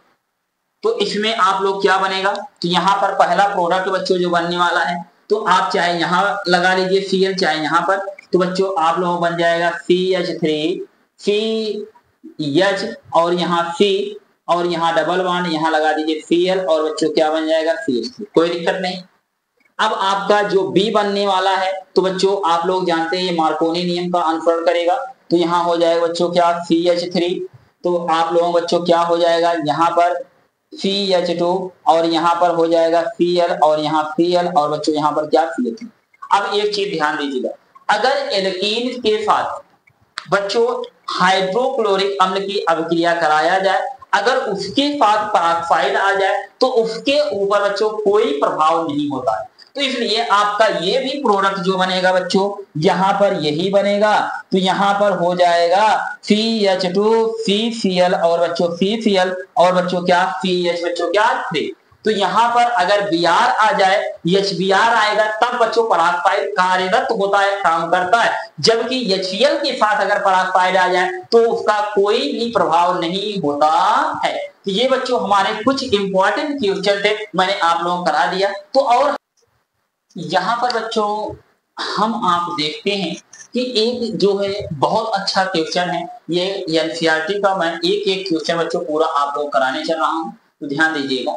तो इसमें आप लोग क्या बनेगा, तो यहाँ पर पहला प्रोडक्ट बच्चों जो बनने वाला है, तो आप चाहे यहाँ लगा लीजिए Cl, चाहे यहाँ पर, तो बच्चों आप लोगों बन जाएगा CH3 CH और यहाँ C और यहाँ डबल बॉन्ड यहाँ लगा दीजिए Cl और बच्चों क्या बन जाएगा CH3। कोई दिक्कत नहीं। अब आपका जो B बनने वाला है, तो बच्चों आप लोग जानते हैं ये मार्कोनी नियम का अनुसरण करेगा। तो यहाँ हो जाएगा बच्चों क्या, CH3, तो आप लोगों बच्चों क्या हो जाएगा, यहाँ पर CH2 और यहाँ पर हो जाएगा Cl और यहाँ Cl और बच्चों यहाँ पर क्या CH3। अब एक चीज ध्यान दीजिएगा, अगर एल्कीन के साथ बच्चों हाइड्रोक्लोरिक अम्ल की अभिक्रिया कराया जाए, अगर उसके साथ पेरोक्साइड आ जाए तो उसके ऊपर बच्चों कोई प्रभाव नहीं होता है। तो इसलिए आपका ये भी प्रोडक्ट जो बनेगा बच्चों, यहाँ पर यही बनेगा। तो यहाँ पर हो जाएगा CH2 CCl और बच्चों CCl और बच्चों क्या CH बच्चों क्या 3। तो यहाँ पर अगर Br आ जाए, HBr आएगा, तब बच्चों पेरोक्साइड कार्यरत होता है, काम करता है। जबकि HCl के साथ अगर पेरोक्साइड आ जाए तो उसका कोई भी प्रभाव नहीं होता है। तो ये बच्चों हमारे कुछ इंपॉर्टेंट क्वेश्चन थे, मैंने आप लोगों को करा दिया। तो और यहाँ पर बच्चों हम आप देखते हैं कि एक जो है बहुत अच्छा क्वेश्चन है, ये एनसीईआरटी का मैं एक एक क्वेश्चन बच्चों पूरा आप लोग कराने चल रहा हूँ। तो ध्यान दीजिएगा,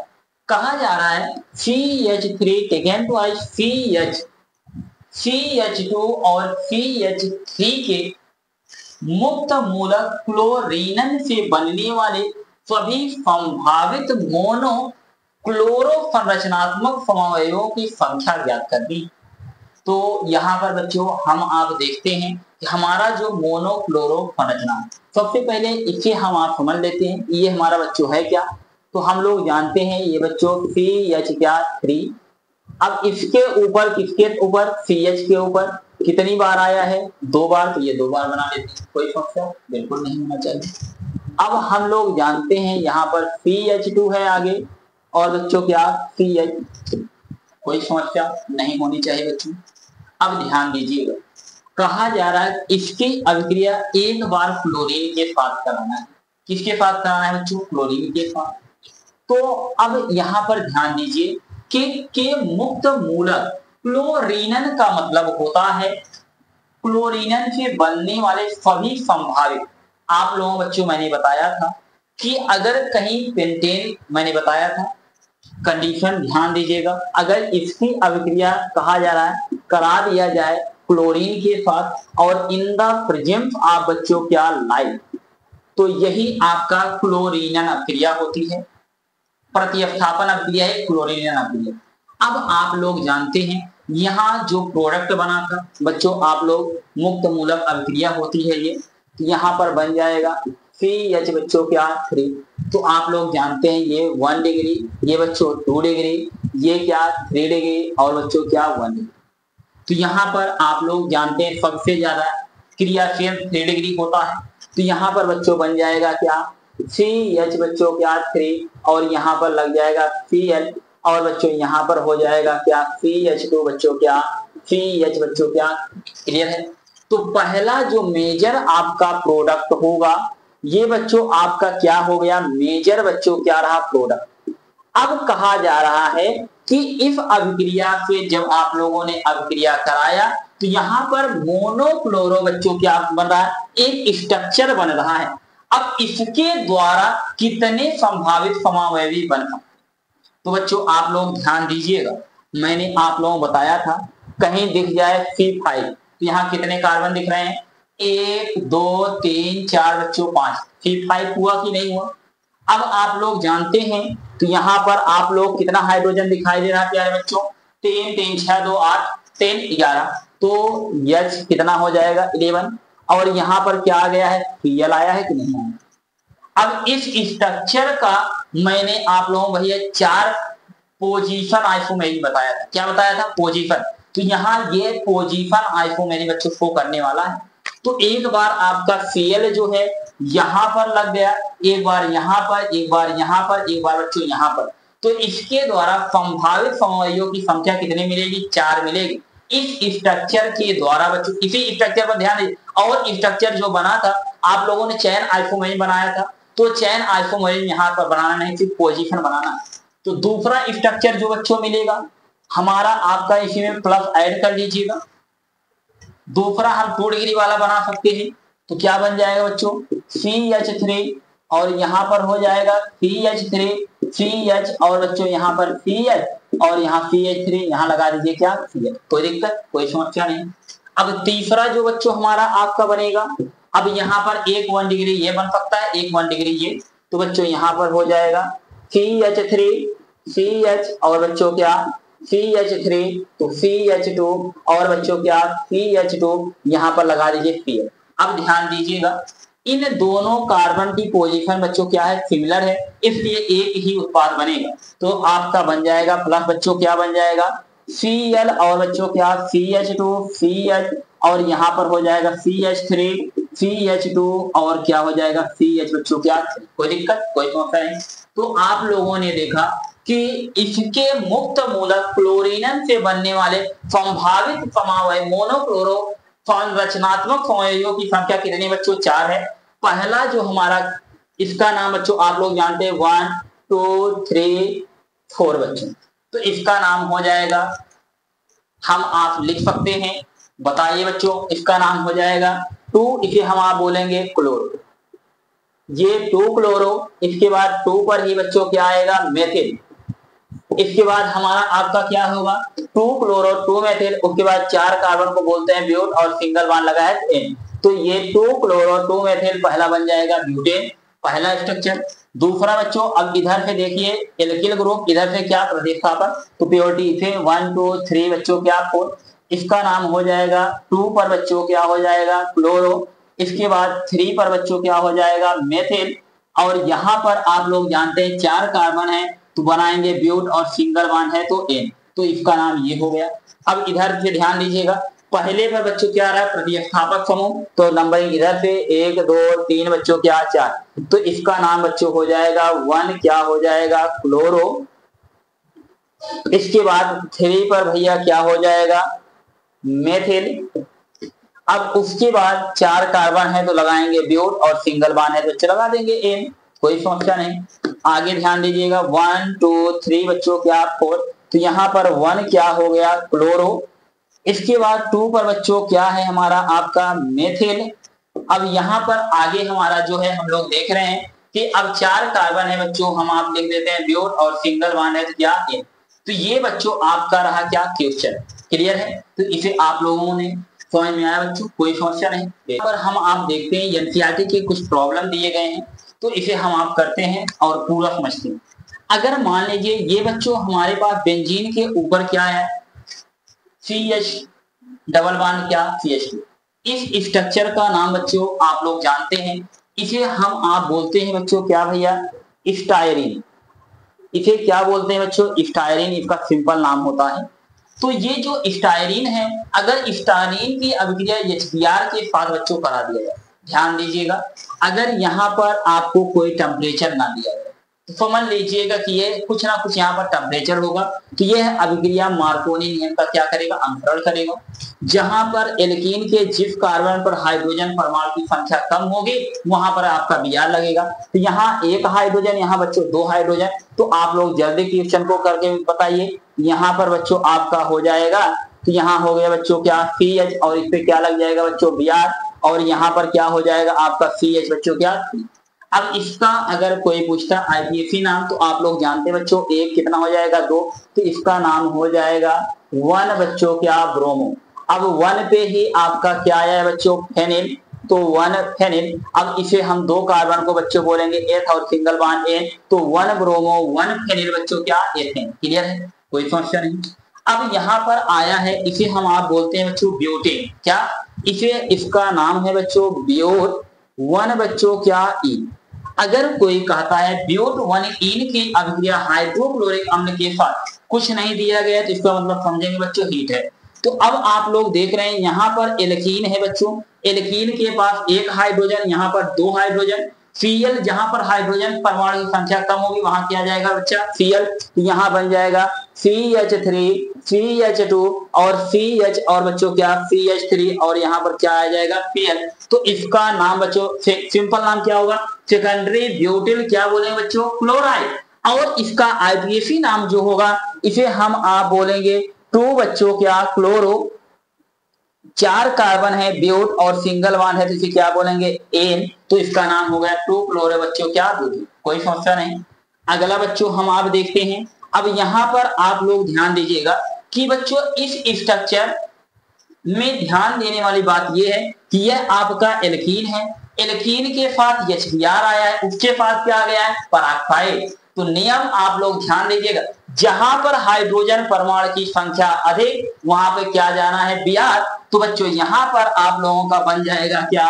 कहा जा रहा है CH3 टेकन ट्वाइस CH2 और CH3 के मुक्त मूलक क्लोरीन से बनने वाले सभी संभावित मोनो क्लोरो संरचनात्मक समवायों की संख्या ज्ञात कर दी। तो यहाँ पर बच्चों हम आप देखते हैं कि हमारा जो मोनो क्लोरो संरचना, सबसे पहले इसे हम आप समझ लेते हैं, ये हमारा बच्चों है क्या। तो हम लोग जानते हैं ये बच्चों CH3। अब इसके ऊपर किसके ऊपर, CH के ऊपर कितनी बार आया है, 2 बार। तो ये 2 बार बना लेते हैं, कोई समस्या बिल्कुल नहीं होना चाहिए। अब हम लोग जानते हैं यहाँ पर CH2 है आगे और बच्चों क्या CH, कोई समस्या नहीं होनी चाहिए बच्चों। अब ध्यान दीजिएगा, कहा जा रहा है इसकी अभिक्रिया एक बार क्लोरीन के साथ कराना है। किसके साथ कराना है बच्चों, क्लोरीन के साथ। तो अब यहाँ पर ध्यान दीजिए कि मुक्त मूलक क्लोरीन का मतलब होता है क्लोरीन से बनने वाले सभी संभावित। आप लोगों बच्चों मैंने बताया था कि अगर कहीं पेंटेन, मैंने बताया था कंडीशन, ध्यान दीजिएगा, अगर इसकी अभिक्रिया कहा जा रहा है करा दिया जाए क्लोरीन के साथ और इन द प्रेजेंस ऑफ बच्चों क्या लाइफ, तो यही आपका क्लोरीन अभिक्रिया होती है, प्रतिस्थापन अभिक्रिया है क्लोरीन अभिक्रिया। अब आप लोग जानते हैं यहाँ जो प्रोडक्ट बना था बच्चों, आप लोग मुक्त मूलक अभिक्रिया होती है ये, तो यहाँ पर बन जाएगा CH बच्चों क्या 3। तो आप लोग जानते हैं ये 1 डिग्री, ये बच्चों 2 डिग्री, ये क्या 3 डिग्री और बच्चों क्या 1 डिग्री। तो यहाँ पर आप लोग जानते हैं सबसे ज्यादा क्रियाशील 3 डिग्री होता है। तो यहाँ पर बच्चों बन जाएगा क्या CH बच्चों क्या 3 और यहाँ पर लग जाएगा Cl और बच्चों यहाँ पर हो जाएगा क्या CH2 बच्चों क्या CH बच्चों क्या। क्लियर है। तो पहला जो मेजर आपका प्रोडक्ट होगा ये बच्चों आपका क्या हो गया, मेजर बच्चों क्या रहा प्रोडक्ट। अब कहा जा रहा है कि इस अभिक्रिया से जब आप लोगों ने अभिक्रिया कराया तो यहाँ पर मोनोक्लोरो बच्चों क्या बन रहा है, एक स्ट्रक्चर बन रहा है। अब इसके द्वारा कितने संभावित समावयवी बन सकते। तो बच्चों आप लोग ध्यान दीजिएगा, मैंने आप लोगों को बताया था कहीं दिख जाए C5, तो यहाँ कितने कार्बन दिख रहे हैं? 1 2 3 4 बच्चों 5। C5 हुआ कि नहीं हुआ? अब आप लोग जानते हैं, तो यहाँ पर आप लोग कितना हाइड्रोजन दिखाई दे रहा है प्यारे बच्चों? 3 3 6 2 8 10 11, तो H कितना हो जाएगा? 11। और यहाँ पर क्या आ गया है? Cl आया है कि नहीं आया? अब इस स्ट्रक्चर का मैंने आप लोगों को भैया 4 पोजीशन आइसोमेरिक बताया था। क्या बताया था? पोजीशन। तो यहाँ ये पोजीशन आइसोमेरिक बच्चों शो करने वाला है। तो एक बार आपका Cl जो है यहां पर लग गया, एक बार यहां पर, एक बार यहां पर, एक बार बच्चों यहां पर, तो इसके द्वारा संभावित समवायों की संख्या कितनी मिलेगी? 4 मिलेगी इस स्ट्रक्चर के द्वारा बच्चों। इसी स्ट्रक्चर पर ध्यान दीजिए, और स्ट्रक्चर जो बना था आप लोगों ने चैन आइसोमेरिक बनाया था, तो चैन आइसोमेरिक यहाँ पर बनाना नहीं, सिर्फ पोजीशन बनाना है। तो दूसरा स्ट्रक्चर जो बच्चों मिलेगा हमारा आपका, इसी में प्लस ऐड कर लीजिएगा। दूसरा हम 2 डिग्री वाला बना सकते हैं, तो क्या बन जाएगा बच्चों? CH3 और यहाँ पर हो जाएगा CH3 CH, और बच्चों यहाँ पर CH और यहाँ CH3, यहाँ लगा दीजिए क्या? CH। कोई दिक्कत, कोई समस्या नहीं। अब तीसरा जो बच्चों हमारा आपका बनेगा, अब यहाँ पर एक 1 डिग्री ये बन सकता है, एक 1 डिग्री ये, तो बच्चों यहाँ पर हो जाएगा CH3 CH और बच्चों क्या? CH3 तो CH2 और बच्चों क्या? CH2, यहाँ पर लगा दीजिए CH। अब ध्यान दीजिएगा, इन दोनों कार्बन की पोजीशन बच्चों क्या है? सिमिलर है, इसलिए एक ही उत्पाद बनेगा। तो आपका बन जाएगा प्लस बच्चों क्या बन जाएगा? Cl और बच्चों क्या? CH2 CH और यहाँ पर हो जाएगा CH3 CH2 और क्या हो जाएगा? CH बच्चों क्या? कोई दिक्कत, कोई समस्या नहीं। तो आप लोगों ने देखा कि इसके मुक्त मूलक क्लोरीन से बनने वाले संभावित समवाय मोनोक्लोरो रचनात्मक समवायों की संख्या कितनी बच्चों? 4 है। पहला जो हमारा, इसका नाम बच्चों आप लोग जानते हैं 1 2 3 4 बच्चों, तो इसका नाम हो जाएगा, हम आप लिख सकते हैं, बताइए बच्चों, इसका नाम हो जाएगा 2, इसे हम आप बोलेंगे क्लोरो, ये 2 क्लोरो। इसके बाद 2 पर ही बच्चों क्या आएगा? मेथिल। इसके बाद हमारा आपका क्या होगा? 2 क्लोरो 2 मेथिल, उसके बाद 4 कार्बन को बोलते हैं ब्यूट और सिंगल बॉन्ड लगा है N, तो ये 2 क्लोरो 2 मेथिल पहला बन जाएगा ब्यूटेन, पहला स्ट्रक्चर। दूसरा बच्चों अब इधर से देखिए एल्किल ग्रुप, इधर से क्या? प्रतिस्थापन, तो प्योरिटी इथे 1 2 3 बच्चों क्या? 4, इसका नाम हो जाएगा 2 पर बच्चों क्या हो जाएगा? क्लोरो। इसके बाद 3 पर बच्चों क्या हो जाएगा? मेथिल, और यहाँ पर आप लोग जानते हैं 4 कार्बन है, तो बनाएंगे ब्यूट और सिंगल बॉन्ड है तो N, तो इसका नाम ये हो गया। अब इधर से ध्यान दीजिएगा, पहले पर बच्चों क्या रहा? प्रतिस्थापक समूह, तो नंबरिंग इधर से 1 2 3 बच्चों क्या? 4, तो इसका नाम बच्चों हो जाएगा 1 क्या हो जाएगा? क्लोरो। इसके बाद 3 पर भैया क्या हो जाएगा? मेथिल। अब उसके बाद 4 कार्बन है तो लगाएंगे ब्यूट और सिंगल बॉन्ड है तो लगा देंगे N, कोई समस्या नहीं। आगे ध्यान दीजिएगा 1 2 3 बच्चों क्या? 4, तो यहाँ पर 1 क्या हो गया? क्लोरो। इसके बाद 2 पर बच्चों क्या है हमारा आपका? मेथिल। अब यहाँ पर आगे हमारा जो है हम लोग देख रहे हैं कि अब 4 कार्बन है बच्चों, हम आप लिख देते हैं ब्यूट और सिंगल बॉन्ड है तो क्या? N, तो ये बच्चों आपका रहा क्या? क्वेश्चन। क्लियर है? तो इसे आप लोगों ने समझ में आया बच्चों, कोई समस्या नहीं। यहाँ पर हम आप देखते हैं एनसीईआरटी के कुछ प्रॉब्लम दिए गए हैं, तो इसे हम आप करते हैं और पूरा समझते हैं। अगर मान लीजिए ये बच्चों हमारे पास बेंजीन के ऊपर क्या है? CH डबल बॉन्ड क्या? CH2। इस स्ट्रक्चर का नाम बच्चों आप लोग जानते हैं, इसे हम आप बोलते हैं बच्चों क्या भैया? स्टायरीन। इसे क्या बोलते हैं बच्चों? स्टायरीन, इसका सिंपल नाम होता है। तो ये जो स्टायरीन है, अगर स्टायरीन की अभिक्रिया HBr के साथ बच्चों करा दिया जाए, ध्यान दीजिएगा, अगर यहाँ पर आपको कोई टेम्परेचर ना दिया जाए तो समझ लीजिएगा कि ये कुछ ना कुछ यहाँ पर टेम्परेचर होगा, तो यह अभिक्रिया मार्कोनी नियम का क्या करेगा? अनुसरण करेगा। जहां पर एल्कीन के जिस कार्बन पर हाइड्रोजन परमाणु की संख्या कम होगी वहां पर आपका Br लगेगा। तो यहाँ 1 हाइड्रोजन, यहाँ बच्चों 2 हाइड्रोजन, तो आप लोग जल्दी क्वेश्चन को करके बताइए। यहाँ पर बच्चों आपका हो जाएगा, तो यहाँ हो गया बच्चों क्या? CH, और इस पे क्या लग जाएगा बच्चों? Br, और यहाँ पर क्या हो जाएगा आपका CH बच्चों क्या? अब इसका अगर कोई पूछता आईपीएफई नाम, तो आप लोग जानते हैं बच्चों, एक कितना हो जाएगा 2, तो इसका नाम हो जाएगा 1 बच्चों क्या ब्रोमो। अब 1 पे ही आपका क्या आया है बच्चों फेनिल, तो 1 फेनिल। अब इसे हम 2 कार्बन को बच्चों बोलेंगे एथ और सिंगल बॉन्ड एन, तो 1 ब्रोमो 1 फेनिल बच्चों क्या एथेन। क्लियर है, कोई समस्या नहीं। अब यहाँ पर आया है, इसे हम आप बोलते हैं बच्चों ब्यूटेन। क्या इसे, इसका नाम है बच्चों ब्यूट 1 बच्चों क्या ई। अगर कोई कहता है ब्यूट 1 इन की अभिक्रिया हाइड्रोक्लोरिक अम्ल के साथ कुछ नहीं दिया गया, तो इसका मतलब समझेंगे बच्चों हीट है। तो अब आप लोग देख रहे हैं यहाँ पर एल्कीन है बच्चों, एल्कीन के पास 1 हाइड्रोजन, यहाँ पर 2 हाइड्रोजन। Cl जहां पर हाइड्रोजन परमाणु की संख्या कम होगी वहां क्या जाएगा बच्चा Cl, तो यहाँ बन जाएगा CH3 CH2 और CH और बच्चों क्या CH3 और यहाँ पर क्या आ जाएगा Cl। तो इसका नाम बच्चों सिंपल नाम क्या होगा, सेकेंडरी ब्यूटिल क्या बोलेंगे बच्चों क्लोराइड। और इसका आईपीएफई नाम जो होगा इसे हम आप बोलेंगे 2 बच्चों क्या क्लोरो, 4 कार्बन है ब्यूट और सिंगल बॉन्ड है तो इसे क्या बोलेंगे एन, तो इसका नाम हो गया 2 क्लोरो बच्चों क्या ब्यूटीन। कोई समस्या नहीं। अगला बच्चों हम आप देखते हैं। अब यहाँ पर आप लोग ध्यान दीजिएगा कि बच्चों इस स्ट्रक्चर में ध्यान देने वाली बात यह है कि यह आपका एल्कीन है, एल्कीन के साथ HBr आया है, उसके पास क्या आ गया है पराक्साइड। तो नियम आप लोग ध्यान दीजिएगा, जहां पर हाइड्रोजन परमाणु की संख्या अधिक वहां पे क्या जाना है Br। तो बच्चों यहाँ पर आप लोगों का बन जाएगा क्या,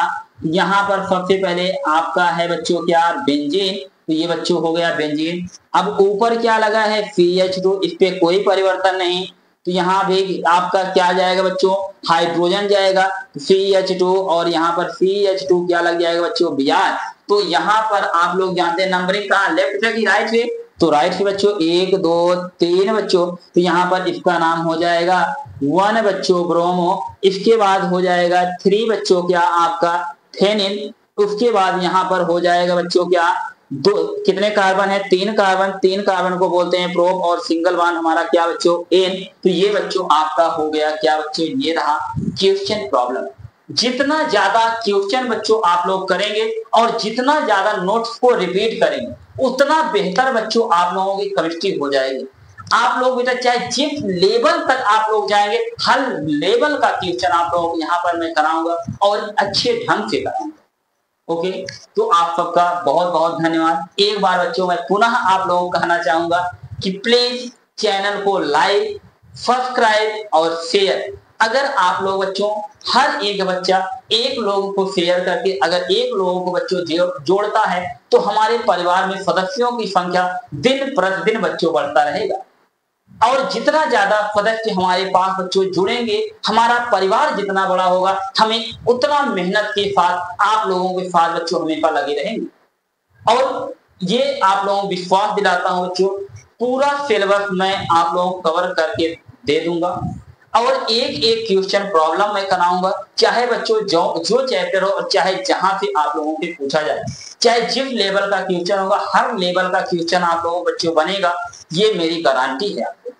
यहाँ पर सबसे पहले आपका है बच्चों क्या बेंजीन, तो ये बच्चों हो गया बेंजीन। अब ऊपर क्या लगा है CH2, इस पे कोई परिवर्तन नहीं, तो यहाँ भी आपका क्या जाएगा बच्चों हाइड्रोजन जाएगा CH2 और यहाँ पर CH2 क्या लग जाएगा बच्चों Br। तो यहाँ पर आप लोग जानते हैं नंबरिंग कहाँ लेफ्ट से कि राइट से, तो राइट से बच्चों 1 2 3 बच्चों, तो यहाँ पर इसका नाम हो जाएगा 1 बच्चों ब्रोमो। इसके बाद हो जाएगा 3 बच्चों क्या आपका फेनिल। उसके बाद यहाँ पर हो जाएगा बच्चों क्या दो, कितने कार्बन है 3 कार्बन, 3 कार्बन को बोलते हैं प्रोप और सिंगल बॉन्ड हमारा क्या बच्चों एन। तो ये बच्चों आपका हो गया क्या बच्चों, ये रहा क्वेश्चन प्रॉब्लम। जितना ज्यादा क्वेश्चन बच्चों आप लोग करेंगे और जितना ज्यादा नोट्स को रिपीट करेंगे उतना बेहतर बच्चों आप लोगों की केमिस्ट्री हो जाएगी। आप लोग बेटा चाहे जिस लेवल तक आप लोग जाएंगे हर लेवल का क्वेश्चन आप लोगों को यहाँ पर मैं कराऊंगा और अच्छे ढंग से कराऊंगा। ओके, तो आप सबका बहुत बहुत धन्यवाद। एक बार बच्चों मैं पुनः आप लोगों को कहना चाहूंगा कि प्लीज चैनल को लाइक सब्सक्राइब और शेयर। अगर आप लोग बच्चों हर एक बच्चा एक लोगों को शेयर करके अगर एक लोगों को बच्चों जोड़ता है तो हमारे परिवार में सदस्यों की संख्या दिन प्रतिदिन बच्चों बढ़ता रहेगा। और जितना ज्यादा सदस्य हमारे पास बच्चों जुड़ेंगे हमारा परिवार जितना बड़ा होगा, हमें उतना मेहनत के साथ आप लोगों के साथ बच्चों हमेशा लगे रहेंगे। और ये आप लोगों को विश्वास दिलाता हूं बच्चों पूरा सिलेबस मैं आप लोगों को कवर करके दे दूंगा और एक एक क्वेश्चन प्रॉब्लम मैं कराऊंगा, चाहे बच्चों जो चैप्टर हो और चाहे जहां से आप लोगों से पूछा जाए, चाहे जिस लेवल का क्वेश्चन होगा हर लेवल का क्वेश्चन आप लोगों बच्चों बनेगा, ये मेरी गारंटी है।